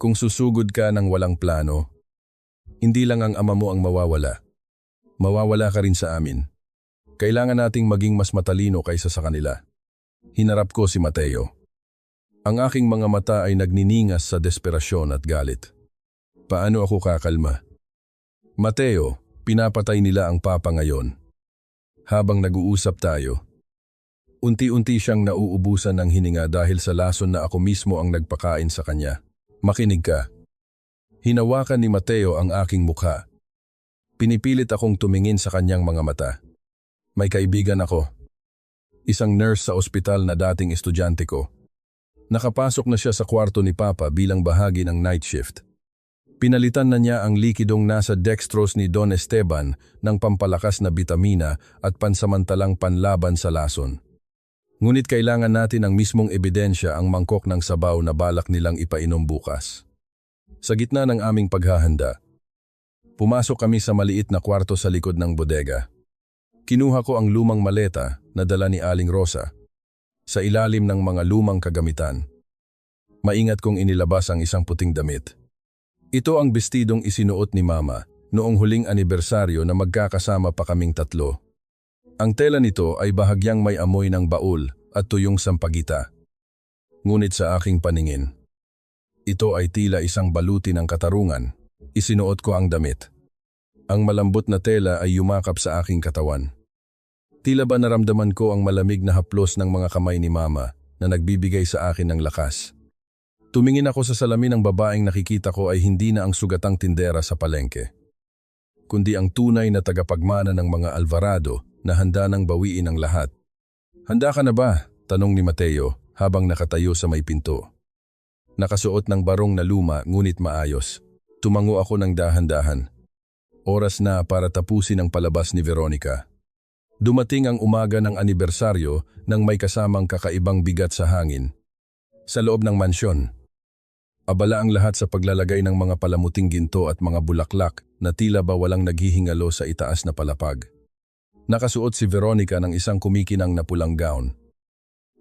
Kung susugod ka ng walang plano, hindi lang ang ama mo ang mawawala. Mawawala ka rin sa amin. Kailangan nating maging mas matalino kaysa sa kanila. Hinarap ko si Mateo. Ang aking mga mata ay nagniningas sa desperasyon at galit. Paano ako kakalma? Mateo, pinapatay nila ang papa ngayon. Habang nag-uusap tayo, unti-unti siyang nauubusan ng hininga dahil sa lason na ako mismo ang nagpakain sa kanya. Makinig ka. Hinawakan ni Mateo ang aking mukha. Pinipilit akong tumingin sa kanyang mga mata. May kaibigan ako. Isang nurse sa ospital na dating estudyante ko. Nakapasok na siya sa kwarto ni Papa bilang bahagi ng night shift. Pinalitan na niya ang likidong nasa dextrose ni Don Esteban ng pampalakas na bitamina at pansamantalang panlaban sa lason. Ngunit kailangan natin ang mismong ebidensya, ang mangkok ng sabaw na balak nilang ipainom bukas. Sa gitna ng aming paghahanda, pumasok kami sa maliit na kwarto sa likod ng bodega. Kinuha ko ang lumang maleta na dala ni Aling Rosa. Sa ilalim ng mga lumang kagamitan, maingat kong inilabas ang isang puting damit. Ito ang bestidong isinuot ni Mama noong huling anibersaryo na magkakasama pa kaming tatlo. Ang tela nito ay bahagyang may amoy ng baul at tuyong sampagita. Ngunit sa aking paningin, ito ay tila isang baluti ng katarungan. Isinuot ko ang damit. Ang malambot na tela ay yumakap sa aking katawan. Tila ba naramdaman ko ang malamig na haplos ng mga kamay ni Mama na nagbibigay sa akin ng lakas. Tumingin ako sa salamin ng babaeng nakikita ko ay hindi na ang sugatang tindera sa palengke, kundi ang tunay na tagapagmana ng mga Alvarado na handa nang bawiin ang lahat. Handa ka na ba? Tanong ni Mateo habang nakatayo sa may pinto. Nakasuot ng barong na luma ngunit maayos. Tumango ako ng dahan-dahan. Oras na para tapusin ang palabas ni Veronica. Dumating ang umaga ng anibersaryo nang may kasamang kakaibang bigat sa hangin. Sa loob ng mansyon, abala ang lahat sa paglalagay ng mga palamuting ginto at mga bulaklak na tila ba walang naghihingalo sa itaas na palapag. Nakasuot si Veronica ng isang kumikinang na pulang gown.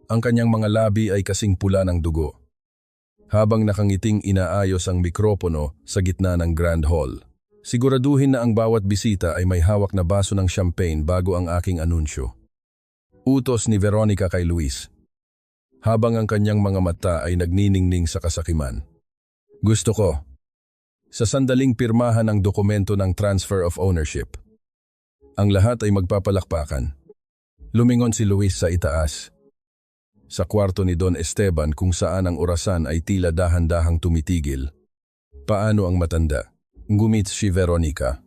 Ang kanyang mga labi ay kasing pula ng dugo. Habang nakangiting inaayos ang mikropono sa gitna ng Grand Hall. Siguraduhin na ang bawat bisita ay may hawak na baso ng champagne bago ang aking anunsyo. Utos ni Veronica kay Luis. Habang ang kanyang mga mata ay nagniningning sa kasakiman. Gusto ko, sa sandaling pirmahan ang dokumento ng transfer of ownership. Ang lahat ay magpapalakpakan. Lumingon si Luis sa itaas. Sa kwarto ni Don Esteban kung saan ang orasan ay tila dahan-dahang tumitigil. Paano ang matanda? Ngumit si Veronica.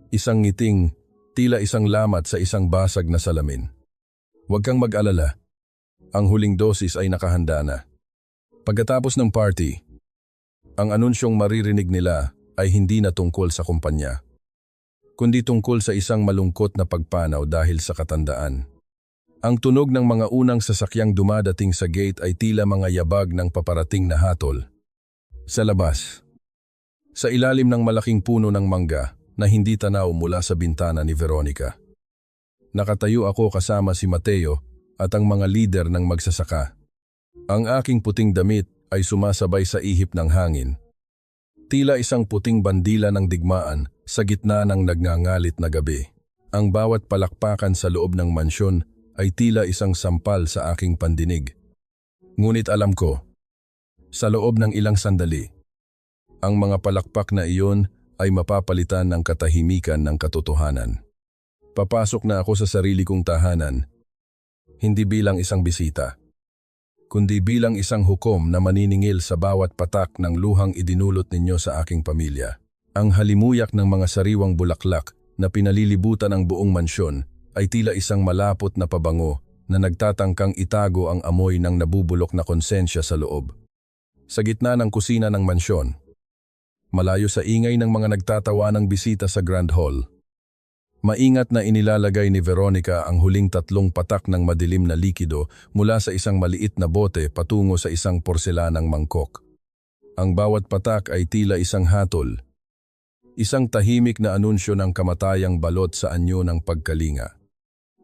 Isang ngiting, tila isang lamat sa isang basag na salamin. Huwag kang mag-alala. Ang huling dosis ay nakahanda na. Pagkatapos ng party, ang anunsyong maririnig nila ay hindi na tungkol sa kumpanya, kundi tungkol sa isang malungkot na pagpanaw dahil sa katandaan. Ang tunog ng mga unang sasakyang dumadating sa gate ay tila mga yabag ng paparating na hatol. Sa labas, sa ilalim ng malaking puno ng mangga na hindi tanaw mula sa bintana ni Veronica. Nakatayo ako kasama si Mateo at ang mga lider ng magsasaka. Ang aking puting damit ay sumasabay sa ihip ng hangin. Tila isang puting bandila ng digmaan sa gitna ng nagngangalit na gabi. Ang bawat palakpakan sa loob ng mansyon ay tila isang sampal sa aking pandinig. Ngunit alam ko, sa loob ng ilang sandali, ang mga palakpak na iyon ay mapapalitan ng katahimikan ng katotohanan. Papasok na ako sa sarili kong tahanan, hindi bilang isang bisita, kundi bilang isang hukom na maniningil sa bawat patak ng luhang idinulot ninyo sa aking pamilya. Ang halimuyak ng mga sariwang bulaklak na pinalilibutan ang buong mansyon ay tila isang malapot na pabango na nagtatangkang itago ang amoy ng nabubulok na konsensya sa loob. Sa gitna ng kusina ng mansyon, malayo sa ingay ng mga nagtatawanang bisita sa Grand Hall, maingat na inilalagay ni Veronica ang huling 3 patak ng madilim na likido mula sa isang maliit na bote patungo sa isang porselanang mangkok. Ang bawat patak ay tila isang hatol, isang tahimik na anunsyo ng kamatayang balot sa anyo ng pagkalinga.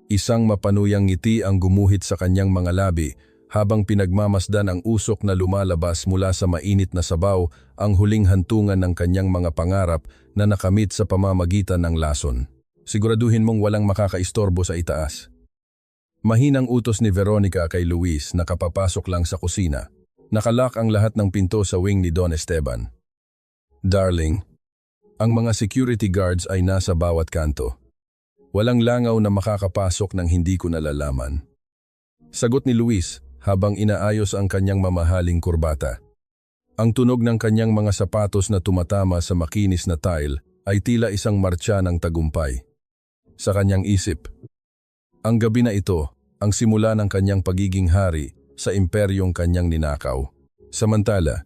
Isang mapanuyang ngiti ang gumuhit sa kanyang mga labi habang pinagmamasdan ang usok na lumalabas mula sa mainit na sabaw, ang huling hantungan ng kanyang mga pangarap na nakamit sa pamamagitan ng lason. Siguraduhin mong walang makakaistorbo sa itaas. Mahinang utos ni Veronica kay Luis na kapapasok lang sa kusina. Nakalak ang lahat ng pinto sa wing ni Don Esteban. Darling, ang mga security guards ay nasa bawat kanto. Walang langaw na makakapasok nang hindi ko nalalaman. Sagot ni Luis habang inaayos ang kanyang mamahaling kurbata. Ang tunog ng kanyang mga sapatos na tumatama sa makinis na tile ay tila isang martsa ng tagumpay. Sa kanyang isip, ang gabi na ito ang simula ng kanyang pagiging hari sa imperyong kanyang ninakaw. Samantala,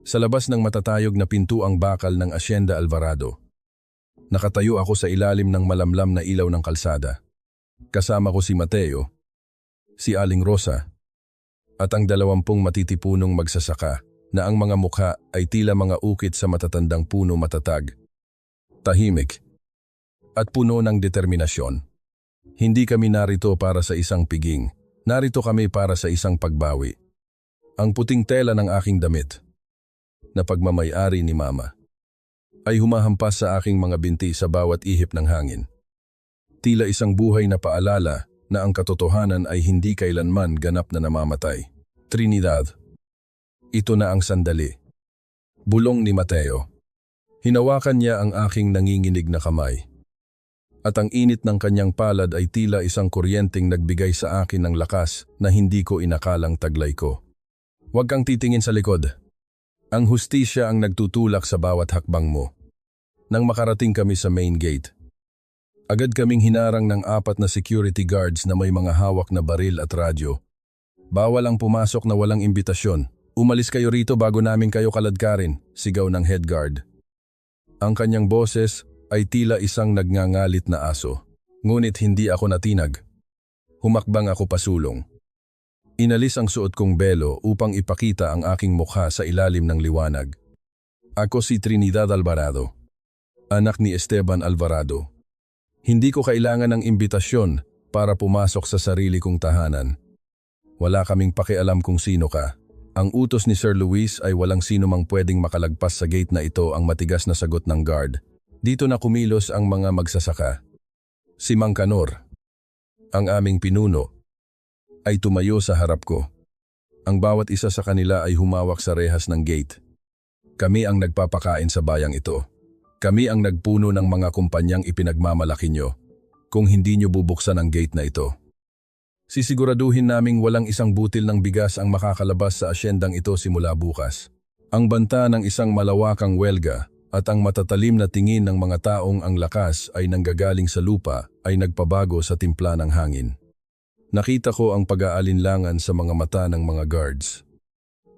sa labas ng matatayog na pintuang bakal ng Hacienda Alvarado, nakatayo ako sa ilalim ng malamlam na ilaw ng kalsada. Kasama ko si Mateo, si Aling Rosa, at ang 20 matitipunong magsasaka na ang mga mukha ay tila mga ukit sa matatandang puno matatag. Tahimik at puno ng determinasyon. Hindi kami narito para sa isang piging, narito kami para sa isang pagbawi. Ang puting tela ng aking damit, na pagmamay-ari ni Mama, ay humahampas sa aking mga binti sa bawat ihip ng hangin. Tila isang buhay na paalala na ang katotohanan ay hindi kailanman ganap na namamatay. Trinidad, ito na ang sandali. Bulong ni Mateo. Hinawakan niya ang aking nanginginig na kamay. At ang init ng kanyang palad ay tila isang kuryenteng nagbigay sa akin ng lakas na hindi ko inakalang taglay ko. Huwag kang titingin sa likod. Ang hustisya ang nagtutulak sa bawat hakbang mo. Nang makarating kami sa main gate, agad kaming hinarang ng 4 na security guards na may mga hawak na baril at radyo. Bawal ang pumasok na walang imbitasyon. Umalis kayo rito bago namin kayo kaladkarin, sigaw ng head guard. Ang kanyang boses ay tila isang nagngangalit na aso. Ngunit hindi ako natinag. Humakbang ako pasulong. Inalis ang suot kong belo upang ipakita ang aking mukha sa ilalim ng liwanag. Ako si Trinidad Alvarado, anak ni Esteban Alvarado. Hindi ko kailangan ng imbitasyon para pumasok sa sarili kong tahanan. Wala kaming pakialam kung sino ka. Ang utos ni Sir Luis ay walang sino mang pwedeng makalagpas sa gate na ito, ang matigas na sagot ng guard. Dito na kumilos ang mga magsasaka. Si Mang Kanor, ang aming pinuno, ay tumayo sa harap ko. Ang bawat isa sa kanila ay humawak sa rehas ng gate. Kami ang nagpapakain sa bayang ito. Kami ang nagpuno ng mga kumpanyang ipinagmamalaki nyo. Kung hindi nyo bubuksan ang gate na ito, sisiguraduhin naming walang isang butil ng bigas ang makakalabas sa asyendang ito simula bukas. Ang banta ng isang malawakang welga at ang matatalim na tingin ng mga taong ang lakas ay nanggagaling sa lupa ay nagpabago sa timpla ng hangin. Nakita ko ang pag-aalinlangan sa mga mata ng mga guards.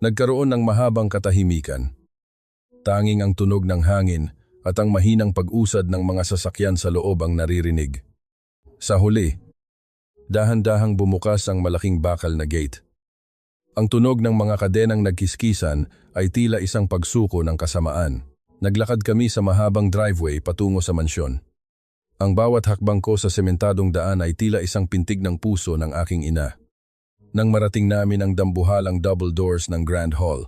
Nagkaroon ng mahabang katahimikan. Tanging ang tunog ng hangin at ang mahinang pag-usad ng mga sasakyan sa loob ang naririnig. Sa huli, Dahan-dahang bumukas ang malaking bakal na gate. Ang tunog ng mga kadenang nagkiskisan ay tila isang pagsuko ng kasamaan. Naglakad kami sa mahabang driveway patungo sa mansyon. Ang bawat hakbang ko sa sementadong daan ay tila isang pintig ng puso ng aking ina. Nang marating namin ang dambuhalang double doors ng Grand Hall,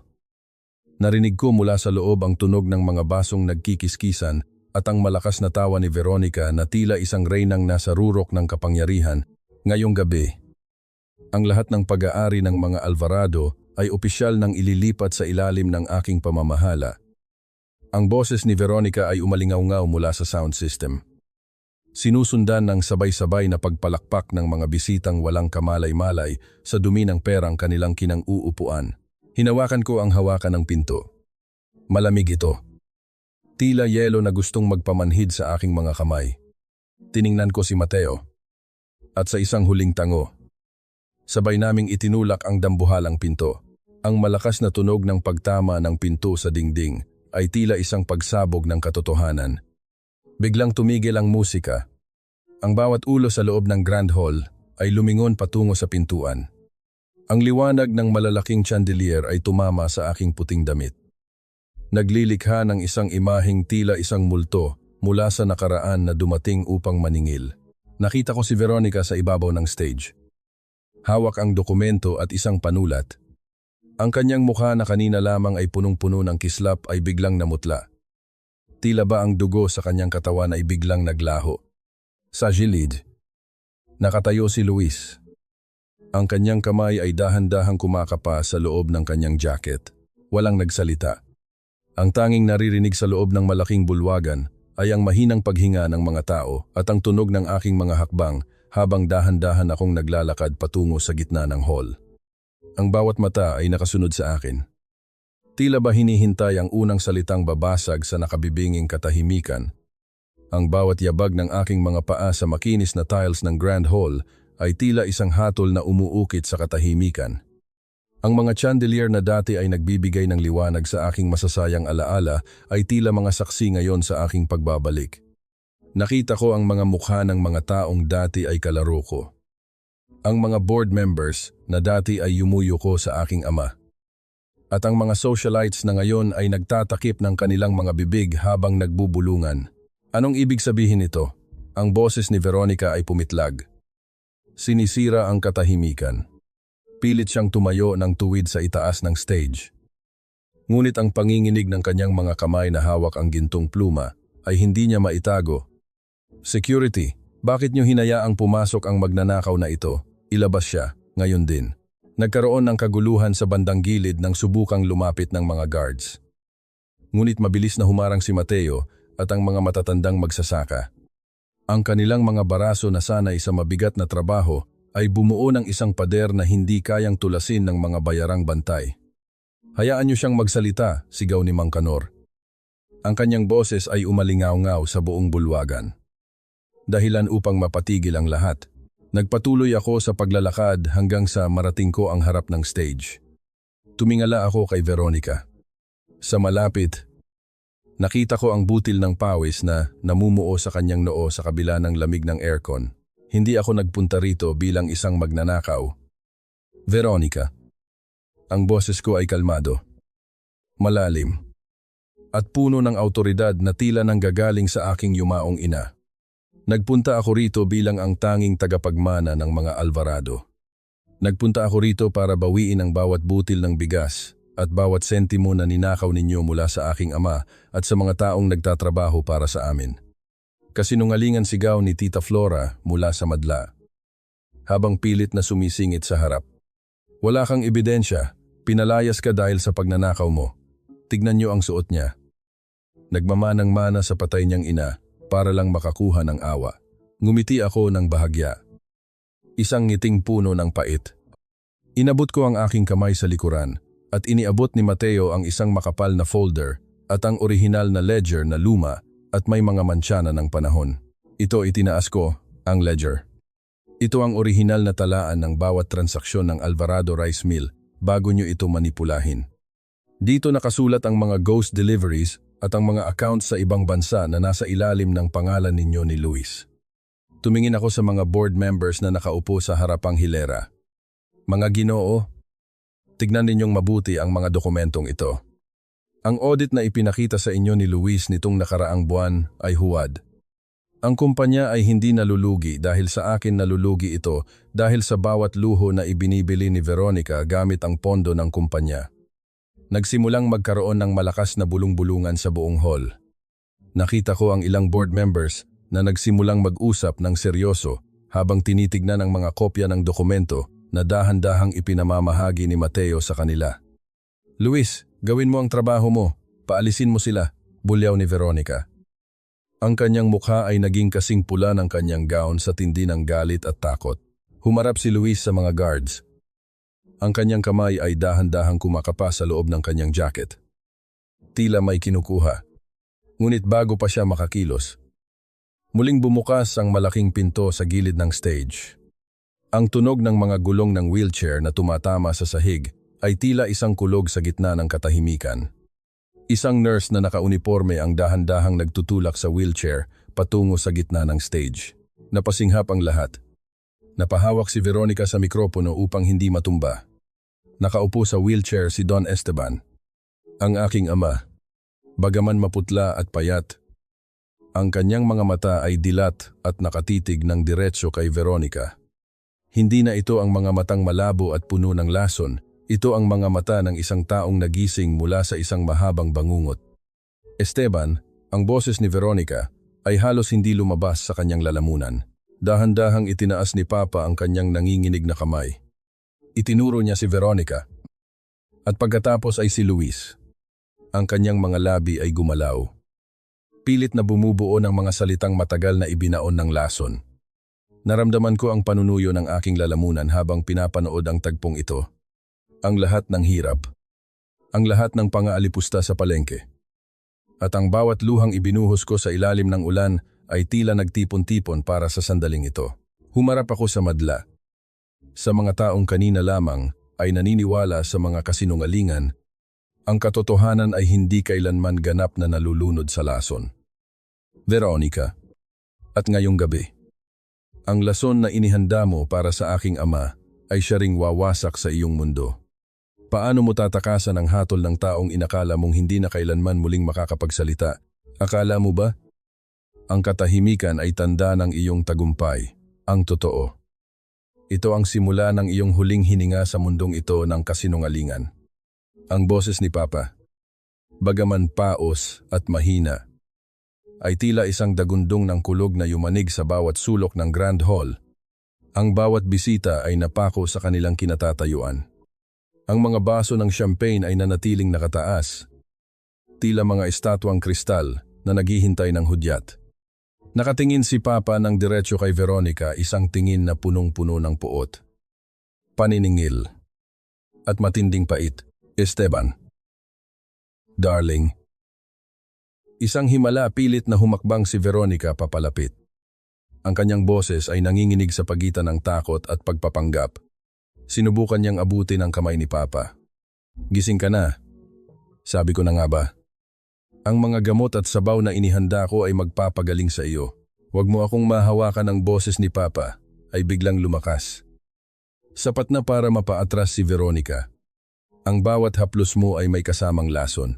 narinig ko mula sa loob ang tunog ng mga basong nagkikiskisan at ang malakas na tawa ni Veronica na tila isang reynang nasa rurok ng kapangyarihan. Ngayong gabi, ang lahat ng pag-aari ng mga Alvarado ay opisyal nang ililipat sa ilalim ng aking pamamahala. Ang boses ni Veronica ay umalingaw-ngaw mula sa sound system. Sinusundan ng sabay-sabay na pagpalakpak ng mga bisitang walang kamalay-malay sa dumi ng perang kanilang kinang-uupuan. Hinawakan ko ang hawakan ng pinto. Malamig ito. Tila yelo na gustong magpamanhid sa aking mga kamay. Tiningnan ko si Mateo. At sa isang huling tango, sabay naming itinulak ang dambuhalang pinto. Ang malakas na tunog ng pagtama ng pinto sa dingding ay tila isang pagsabog ng katotohanan. Biglang tumigil ang musika. Ang bawat ulo sa loob ng Grand Hall ay lumingon patungo sa pintuan. Ang liwanag ng malalaking chandelier ay tumama sa aking puting damit. Naglilikha ng isang imaheng tila isang multo mula sa nakaraan na dumating upang maningil. Nakita ko si Veronica sa ibabaw ng stage. Hawak ang dokumento at isang panulat. Ang kanyang mukha na kanina lamang ay punong-puno ng kislap ay biglang namutla. Tila ba ang dugo sa kanyang katawan ay biglang naglaho. Sa gilid, nakatayo si Luis. Ang kanyang kamay ay dahan-dahang kumakapa sa loob ng kanyang jacket. Walang nagsalita. Ang tanging naririnig sa loob ng malaking bulwagan ay ang mahinang paghinga ng mga tao at ang tunog ng aking mga hakbang habang dahan-dahan akong naglalakad patungo sa gitna ng hall. Ang bawat mata ay nakasunod sa akin. Tila ba hinihintay ang unang salitang babasag sa nakabibinging katahimikan. Ang bawat yabag ng aking mga paa sa makinis na tiles ng Grand Hall ay tila isang hatol na umuukit sa katahimikan. Ang mga chandelier na dati ay nagbibigay ng liwanag sa aking masasayang alaala ay tila mga saksi ngayon sa aking pagbabalik. Nakita ko ang mga mukha ng mga taong dati ay kalaro ko. Ang mga board members na dati ay yumuyo ko sa aking ama. At ang mga socialites na ngayon ay nagtatakip ng kanilang mga bibig habang nagbubulungan. Anong ibig sabihin nito? Ang boses ni Veronica ay pumitlag. Sinisira ang katahimikan. Pilit siyang tumayo ng tuwid sa itaas ng stage. Ngunit ang panginginig ng kanyang mga kamay na hawak ang gintong pluma ay hindi niya maitago. Security, bakit niyo hinayaang pumasok ang magnanakaw na ito? Ilabas siya, ngayon din. Nagkaroon ng kaguluhan sa bandang gilid nang subukang lumapit ng mga guards. Ngunit mabilis na humarang si Mateo at ang mga matatandang magsasaka. Ang kanilang mga baraso na sanay sa mabigat na trabaho ay bumuo ng isang pader na hindi kayang tulasin ng mga bayarang bantay. Hayaan niyo siyang magsalita, sigaw ni Mang Kanor. Ang kanyang boses ay umalingaw-ngaw sa buong bulwagan. Dahilan upang mapatigil ang lahat. Nagpatuloy ako sa paglalakad hanggang sa marating ko ang harap ng stage. Tumingala ako kay Veronica. Sa malapit, nakita ko ang butil ng pawis na namumuo sa kanyang noo sa kabila ng lamig ng aircon. Hindi ako nagpunta rito bilang isang magnanakaw. Veronica. Ang boses ko ay kalmado, malalim, at puno ng awtoridad na tila nanggagaling sa aking yumaong ina. Nagpunta ako rito bilang ang tanging tagapagmana ng mga Alvarado. Nagpunta ako rito para bawiin ang bawat butil ng bigas at bawat sentimo na ninakaw ninyo mula sa aking ama at sa mga taong nagtatrabaho para sa amin. Kasinungalingan sigaw ni Tita Flora mula sa madla, habang pilit na sumisingit sa harap. Wala kang ebidensya, pinalayas ka dahil sa pagnanakaw mo. Tignan niyo ang suot niya. Nagmamanang-mana sa patay niyang ina para lang makakuha ng awa. Ngumiti ako ng bahagya. Isang ngiting puno ng pait. Inabot ko ang aking kamay sa likuran at iniabot ni Mateo ang isang makapal na folder at ang orihinal na ledger na luma at may mga mantsana ng panahon. Ito itinaas ko, ang ledger. Ito ang orihinal na talaan ng bawat transaksyon ng Alvarado Rice Mill bago nyo ito manipulahin. Dito nakasulat ang mga ghost deliveries at ang mga accounts sa ibang bansa na nasa ilalim ng pangalan ninyo ni Luis. Tumingin ako sa mga board members na nakaupo sa harapang hilera. Mga Ginoo, tignan ninyong mabuti ang mga dokumentong ito. Ang audit na ipinakita sa inyo ni Luis nitong nakaraang buwan ay huwad. Ang kumpanya ay hindi nalulugi dahil sa akin nalulugi ito dahil sa bawat luho na ibinibili ni Veronica gamit ang pondo ng kumpanya. Nagsimulang magkaroon ng malakas na bulong-bulungan sa buong hall. Nakita ko ang ilang board members na nagsimulang mag-usap ng seryoso habang tinitignan ang mga kopya ng dokumento na dahan-dahang ipinamamahagi ni Mateo sa kanila. Luis, gawin mo ang trabaho mo, paalisin mo sila, bulyaw ni Veronica. Ang kanyang mukha ay naging kasing pula ng kanyang gown sa tindi ng galit at takot. Humarap si Luis sa mga guards. Ang kanyang kamay ay dahan-dahang kumakapa sa loob ng kanyang jacket. Tila may kinukuha. Ngunit bago pa siya makakilos, muling bumukas ang malaking pinto sa gilid ng stage. Ang tunog ng mga gulong ng wheelchair na tumatama sa sahig ay tila isang kulog sa gitna ng katahimikan. Isang nurse na nakauniporme ang dahan-dahang nagtutulak sa wheelchair patungo sa gitna ng stage. Napasinghap ang lahat. Napahawak si Veronica sa mikropono upang hindi matumba. Nakaupo sa wheelchair si Don Esteban, ang aking ama. Bagaman maputla at payat, ang kanyang mga mata ay dilat at nakatitig ng diretso kay Veronica. Hindi na ito ang mga matang malabo at puno ng lason. Ito ang mga mata ng isang taong nagising mula sa isang mahabang bangungot. Esteban, ang boses ni Veronica, ay halos hindi lumabas sa kanyang lalamunan. Dahan-dahang itinaas ni Papa ang kanyang nanginginig na kamay. Itinuro niya si Veronica. At pagkatapos ay si Luis. Ang kanyang mga labi ay gumalaw. Pilit na bumubuo ng mga salitang matagal na ibinaon ng lason. Naramdaman ko ang panunuyo ng aking lalamunan habang pinapanood ang tagpong ito. Ang lahat ng hirap. Ang lahat ng pangaalipusta sa palengke. At ang bawat luhang ibinuhos ko sa ilalim ng ulan ay tila nagtipon-tipon para sa sandaling ito. Humarap ako sa madla. Sa mga taong kanina lamang ay naniniwala sa mga kasinungalingan, ang katotohanan ay hindi kailanman ganap na nalulunod sa lason. Veronica, at ngayong gabi, ang lason na inihanda mo para sa aking ama ay siya ring wawasak sa iyong mundo. Paano mo tatakasan ang hatol ng taong inakala mong hindi na kailanman muling makakapagsalita? Akala mo ba? Ang katahimikan ay tanda ng iyong tagumpay, ang totoo. Ito ang simula ng iyong huling hininga sa mundong ito ng kasinungalingan. Ang boses ni Papa, bagaman paos at mahina, ay tila isang dagundong ng kulog na yumanig sa bawat sulok ng Grand Hall. Ang bawat bisita ay napako sa kanilang kinatatayuan. Ang mga baso ng champagne ay nanatiling nakataas, tila mga estatwang kristal na naghihintay ng hudyat. Nakatingin si Papa ng diretso kay Veronica, isang tingin na punong-puno ng puot, paniningil, at matinding pait. Esteban. Darling. Isang himala pilit na humakbang si Veronica papalapit. Ang kanyang boses ay nanginginig sa pagitan ng takot at pagpapanggap. Sinubukan niyang abutin ang kamay ni Papa. Gising ka na. Sabi ko na nga ba? Ang mga gamot at sabaw na inihanda ko ay magpapagaling sa iyo. Huwag mo akong mahawakan. Ang boses ni Papa ay biglang lumakas. Sapat na para mapaatras si Veronica. Ang bawat haplos mo ay may kasamang lason.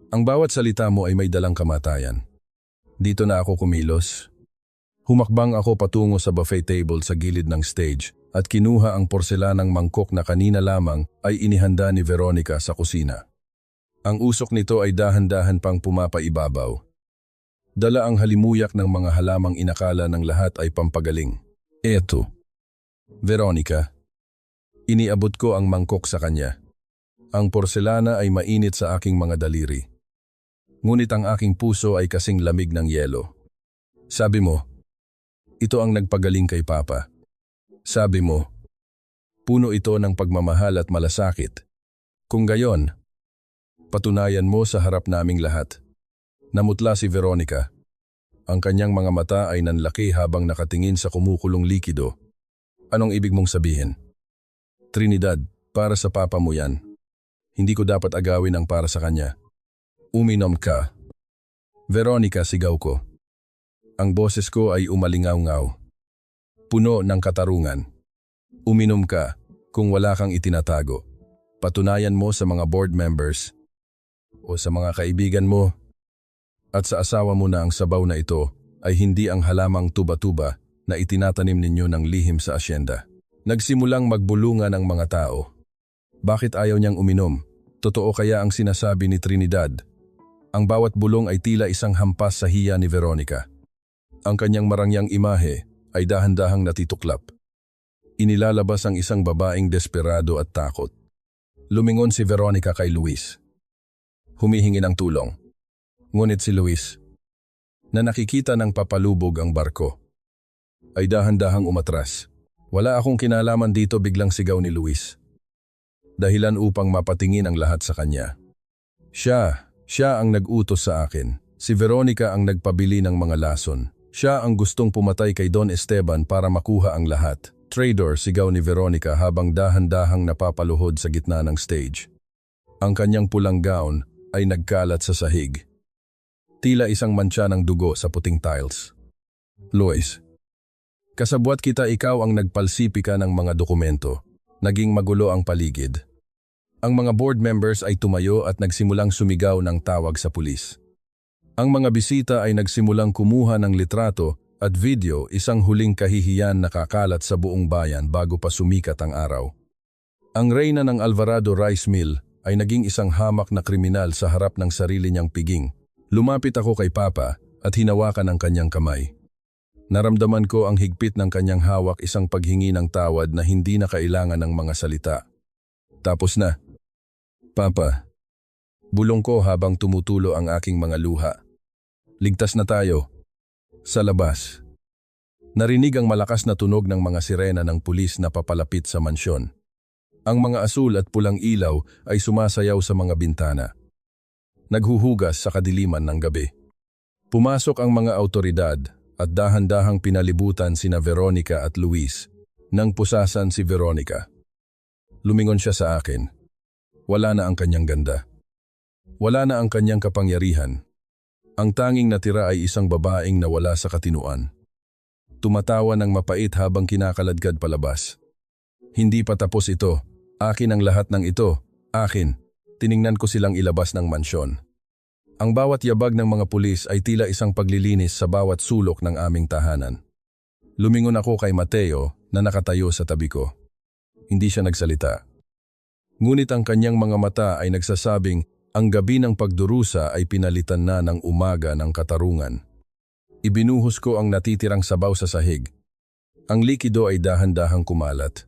Ang bawat salita mo ay may dalang kamatayan. Dito na ako kumilos. Humakbang ako patungo sa buffet table sa gilid ng stage at kinuha ang porselanang mangkok na kanina lamang ay inihanda ni Veronica sa kusina. Ang usok nito ay dahan-dahan pang pumapaibabaw. Dala ang halimuyak ng mga halamang inakala ng lahat ay pampagaling. Eto. Veronica. Iniabot ko ang mangkok sa kanya. Ang porselana ay mainit sa aking mga daliri. Ngunit ang aking puso ay kasing lamig ng yelo. Sabi mo, ito ang nagpagaling kay Papa. Sabi mo, puno ito ng pagmamahal at malasakit. Kung gayon, patunayan mo sa harap naming lahat. Namutla si Veronica. Ang kanyang mga mata ay nanlaki habang nakatingin sa kumukulong likido. Anong ibig mong sabihin? Trinidad, para sa Papa mo yan. Hindi ko dapat agawin ang para sa kanya. Uminom ka. Veronica, sigaw ko. Ang boses ko ay umalingaw-ngaw. puno ng katarungan. Uminom ka kung wala kang itinatago. Patunayan mo sa mga board members o sa mga kaibigan mo at sa asawa mo na ang sabaw na ito ay hindi ang halamang tuba-tuba na itinatanim ninyo ng lihim sa asyenda. Nagsimulang magbulungan ang mga tao. Bakit ayaw niyang uminom? Totoo kaya ang sinasabi ni Trinidad? Ang bawat bulong ay tila isang hampas sa hiya ni Veronica. Ang kanyang marangyang imahe ay dahan-dahang natituklap. Inilalabas ang isang babaeng desperado at takot. Lumingon si Veronica kay Luis. Humihingi ng tulong. Ngunit si Luis, na nakikita ng papalubog ang barko, ay dahan-dahang umatras. Wala akong kinalaman dito, biglang sigaw ni Luis. Dahilan upang mapatingin ang lahat sa kanya. Siya ang nag-utos sa akin. Si Veronica ang nagpabili ng mga lason. Siya ang gustong pumatay kay Don Esteban para makuha ang lahat. Traitor, sigaw ni Veronica habang dahan-dahang napapaluhod sa gitna ng stage. Ang kanyang pulang gown ay nagkalat sa sahig. Tila isang mantsa ng dugo sa puting tiles. Luis, kasabwat kita, ikaw ang nagpalsipika ng mga dokumento. Naging magulo ang paligid. Ang mga board members ay tumayo at nagsimulang sumigaw ng tawag sa pulis. Ang mga bisita ay nagsimulang kumuha ng litrato at video, isang huling kahihiyan na kakalat sa buong bayan bago pa sumikat ang araw. Ang reyna ng Alvarado Rice Mill ay naging isang hamak na kriminal sa harap ng sarili niyang piging. Lumapit ako kay Papa at hinawakan ang kanyang kamay. Naramdaman ko ang higpit ng kanyang hawak, isang paghingi ng tawad na hindi na kailangan ng mga salita. Tapos na. Papa, bulong ko habang tumutulo ang aking mga luha. Ligtas na tayo. Sa labas, narinig ang malakas na tunog ng mga sirena ng pulis na papalapit sa mansyon. Ang mga asul at pulang ilaw ay sumasayaw sa mga bintana. Naghuhugas sa kadiliman ng gabi. Pumasok ang mga awtoridad at dahan-dahang pinalibutan sina Veronica at Luis. Nang pusasan si Veronica, lumingon siya sa akin. Wala na ang kanyang ganda. Wala na ang kanyang kapangyarihan. Ang tanging natira ay isang babaeng nawala sa katinuan. Tumatawa ng mapait habang kinakaladkad palabas. Hindi pa tapos ito. Akin ang lahat ng ito. Akin. Tiningnan ko silang ilabas ng mansyon. Ang bawat yabag ng mga pulis ay tila isang paglilinis sa bawat sulok ng aming tahanan. Lumingon ako kay Mateo na nakatayo sa tabi ko. Hindi siya nagsalita. Ngunit ang kanyang mga mata ay nagsasabing, ang gabi ng pagdurusa ay pinalitan na ng umaga ng katarungan. Ibinuhos ko ang natitirang sabaw sa sahig. Ang likido ay dahan-dahang kumalat.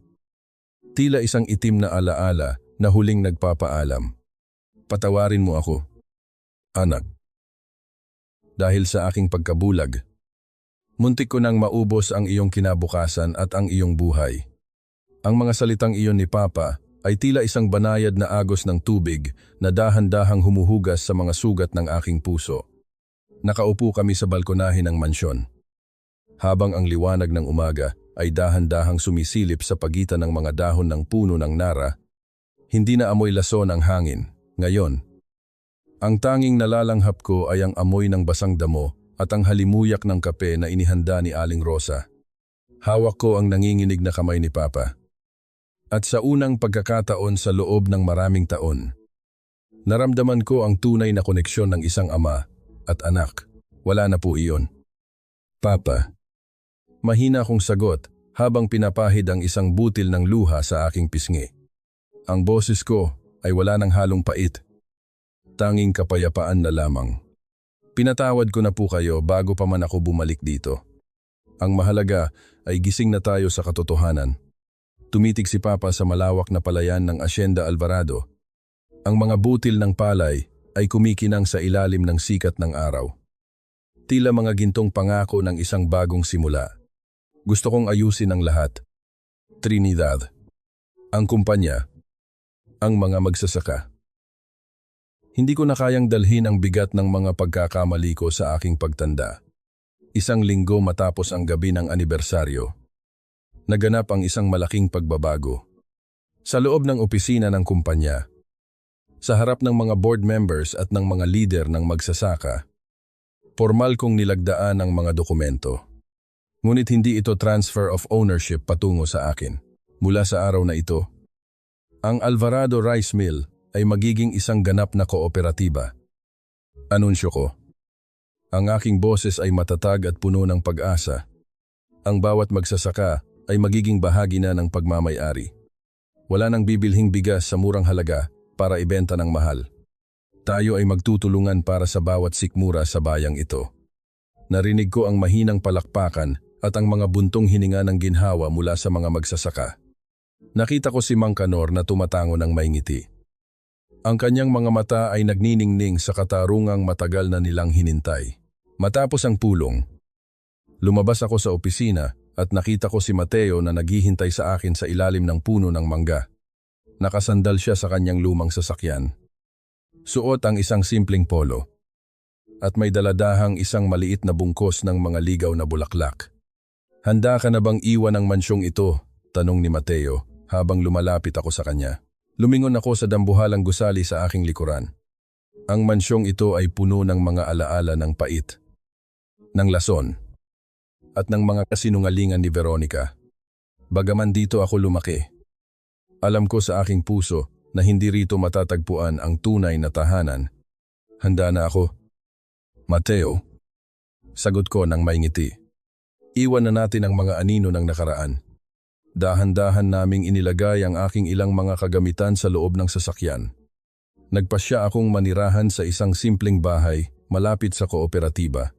Tila isang itim na alaala na huling nagpapaalam. Patawarin mo ako, anak. Dahil sa aking pagkabulag, muntik ko nang maubos ang iyong kinabukasan at ang iyong buhay. Ang mga salitang iyon ni Papa ay tila isang banayad na agos ng tubig na dahan-dahang humuhugas sa mga sugat ng aking puso. Nakaupo kami sa balkonahe ng mansyon. Habang ang liwanag ng umaga ay dahan-dahang sumisilip sa pagitan ng mga dahon ng puno ng nara, hindi na amoy lason ang hangin. Ngayon, ang tanging nalalanghap ko ay ang amoy ng basang damo at ang halimuyak ng kape na inihanda ni Aling Rosa. Hawak ko ang nanginginig na kamay ni Papa. At sa unang pagkakataon sa loob ng maraming taon, naramdaman ko ang tunay na koneksyon ng isang ama at anak. Wala na po iyon. Papa, mahina kong sagot habang pinapahid ang isang butil ng luha sa aking pisngi. Ang boses ko ay wala ng halong pait. Tanging kapayapaan na lamang. Pinatawad ko na po kayo bago pa man ako bumalik dito. Ang mahalaga ay gising na tayo sa katotohanan. Tumitig si Papa sa malawak na palayan ng Hacienda Alvarado. Ang mga butil ng palay ay kumikinang sa ilalim ng sikat ng araw. Tila mga gintong pangako ng isang bagong simula. Gusto kong ayusin ang lahat. Trinidad, ang kumpanya, ang mga magsasaka. Hindi ko na kayang dalhin ang bigat ng mga pagkakamali ko sa aking pagtanda. Isang linggo matapos ang gabi ng anibersaryo, naganap ang isang malaking pagbabago. Sa loob ng opisina ng kumpanya, sa harap ng mga board members at ng mga leader ng magsasaka, formal kong nilagdaan ang mga dokumento. Ngunit hindi ito transfer of ownership patungo sa akin. Mula sa araw na ito, ang Alvarado Rice Mill ay magiging isang ganap na kooperatiba. Anunsyo ko. Ang aking boses ay matatag at puno ng pag-asa. Ang bawat magsasaka ay magiging bahagi na ng pagmamay-ari. Wala nang bibilhing bigas sa murang halaga para ibenta ng mahal. Tayo ay magtutulungan para sa bawat sikmura sa bayang ito. Narinig ko ang mahinang palakpakan at ang mga buntong hininga ng ginhawa mula sa mga magsasaka. Nakita ko si Mang Kanor na tumatango ng may ngiti. Ang kanyang mga mata ay nagniningning sa katarungang matagal na nilang hinintay. Matapos ang pulong, lumabas ako sa opisina at nakita ko si Mateo na naghihintay sa akin sa ilalim ng puno ng mangga. Nakasandal siya sa kanyang lumang sasakyan. Suot ang isang simpleng polo. At may daladahang isang maliit na bungkos ng mga ligaw na bulaklak. Handa ka na bang iwan ang mansyong ito? Tanong ni Mateo habang lumalapit ako sa kanya. Lumingon ako sa dambuhalang gusali sa aking likuran. Ang mansyong ito ay puno ng mga alaala ng pait, ng lason, at ng mga kasinungalingan ni Veronica. Bagaman dito ako lumaki, alam ko sa aking puso na hindi rito matatagpuan ang tunay na tahanan. Handa na ako. Mateo, sagot ko ng may ngiti. Iwan na natin ang mga anino ng nakaraan. Dahan-dahan naming inilagay ang aking ilang mga kagamitan sa loob ng sasakyan. Nagpasya akong manirahan sa isang simpleng bahay malapit sa kooperatiba,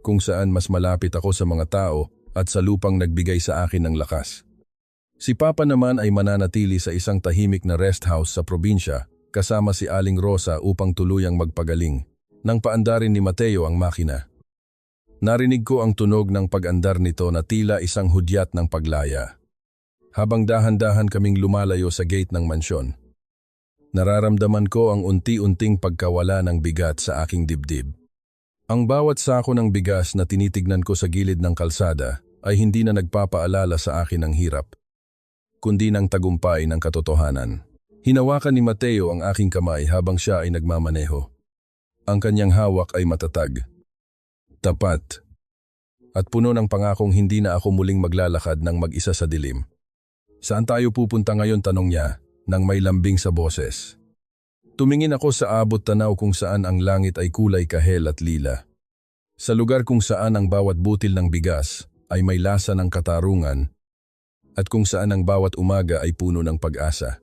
kung saan mas malapit ako sa mga tao at sa lupang nagbigay sa akin ng lakas. Si Papa naman ay mananatili sa isang tahimik na rest house sa probinsya kasama si Aling Rosa upang tuluyang magpagaling. Nang paandarin ni Mateo ang makina, narinig ko ang tunog ng pag-andar nito na tila isang hudyat ng paglaya. Habang dahan-dahan kaming lumalayo sa gate ng mansyon, nararamdaman ko ang unti-unting pagkawala ng bigat sa aking dibdib. Ang bawat sako ng bigas na tinitignan ko sa gilid ng kalsada ay hindi na nagpapaalala sa akin ng hirap, kundi ng tagumpay ng katotohanan. Hinawakan ni Mateo ang aking kamay habang siya ay nagmamaneho. Ang kanyang hawak ay matatag, tapat, at puno ng pangakong hindi na ako muling maglalakad ng mag-isa sa dilim. Saan tayo pupunta ngayon? Tanong niya nang may lambing sa boses. Tumingin ako sa abot tanaw kung saan ang langit ay kulay kahel at lila. Sa lugar kung saan ang bawat butil ng bigas ay may lasa ng katarungan at kung saan ang bawat umaga ay puno ng pag-asa.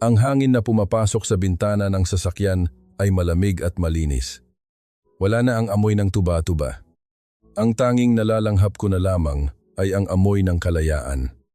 Ang hangin na pumapasok sa bintana ng sasakyan ay malamig at malinis. Wala na ang amoy ng tuba-tuba. Ang tanging nalalanghap ko na lamang ay ang amoy ng kalayaan.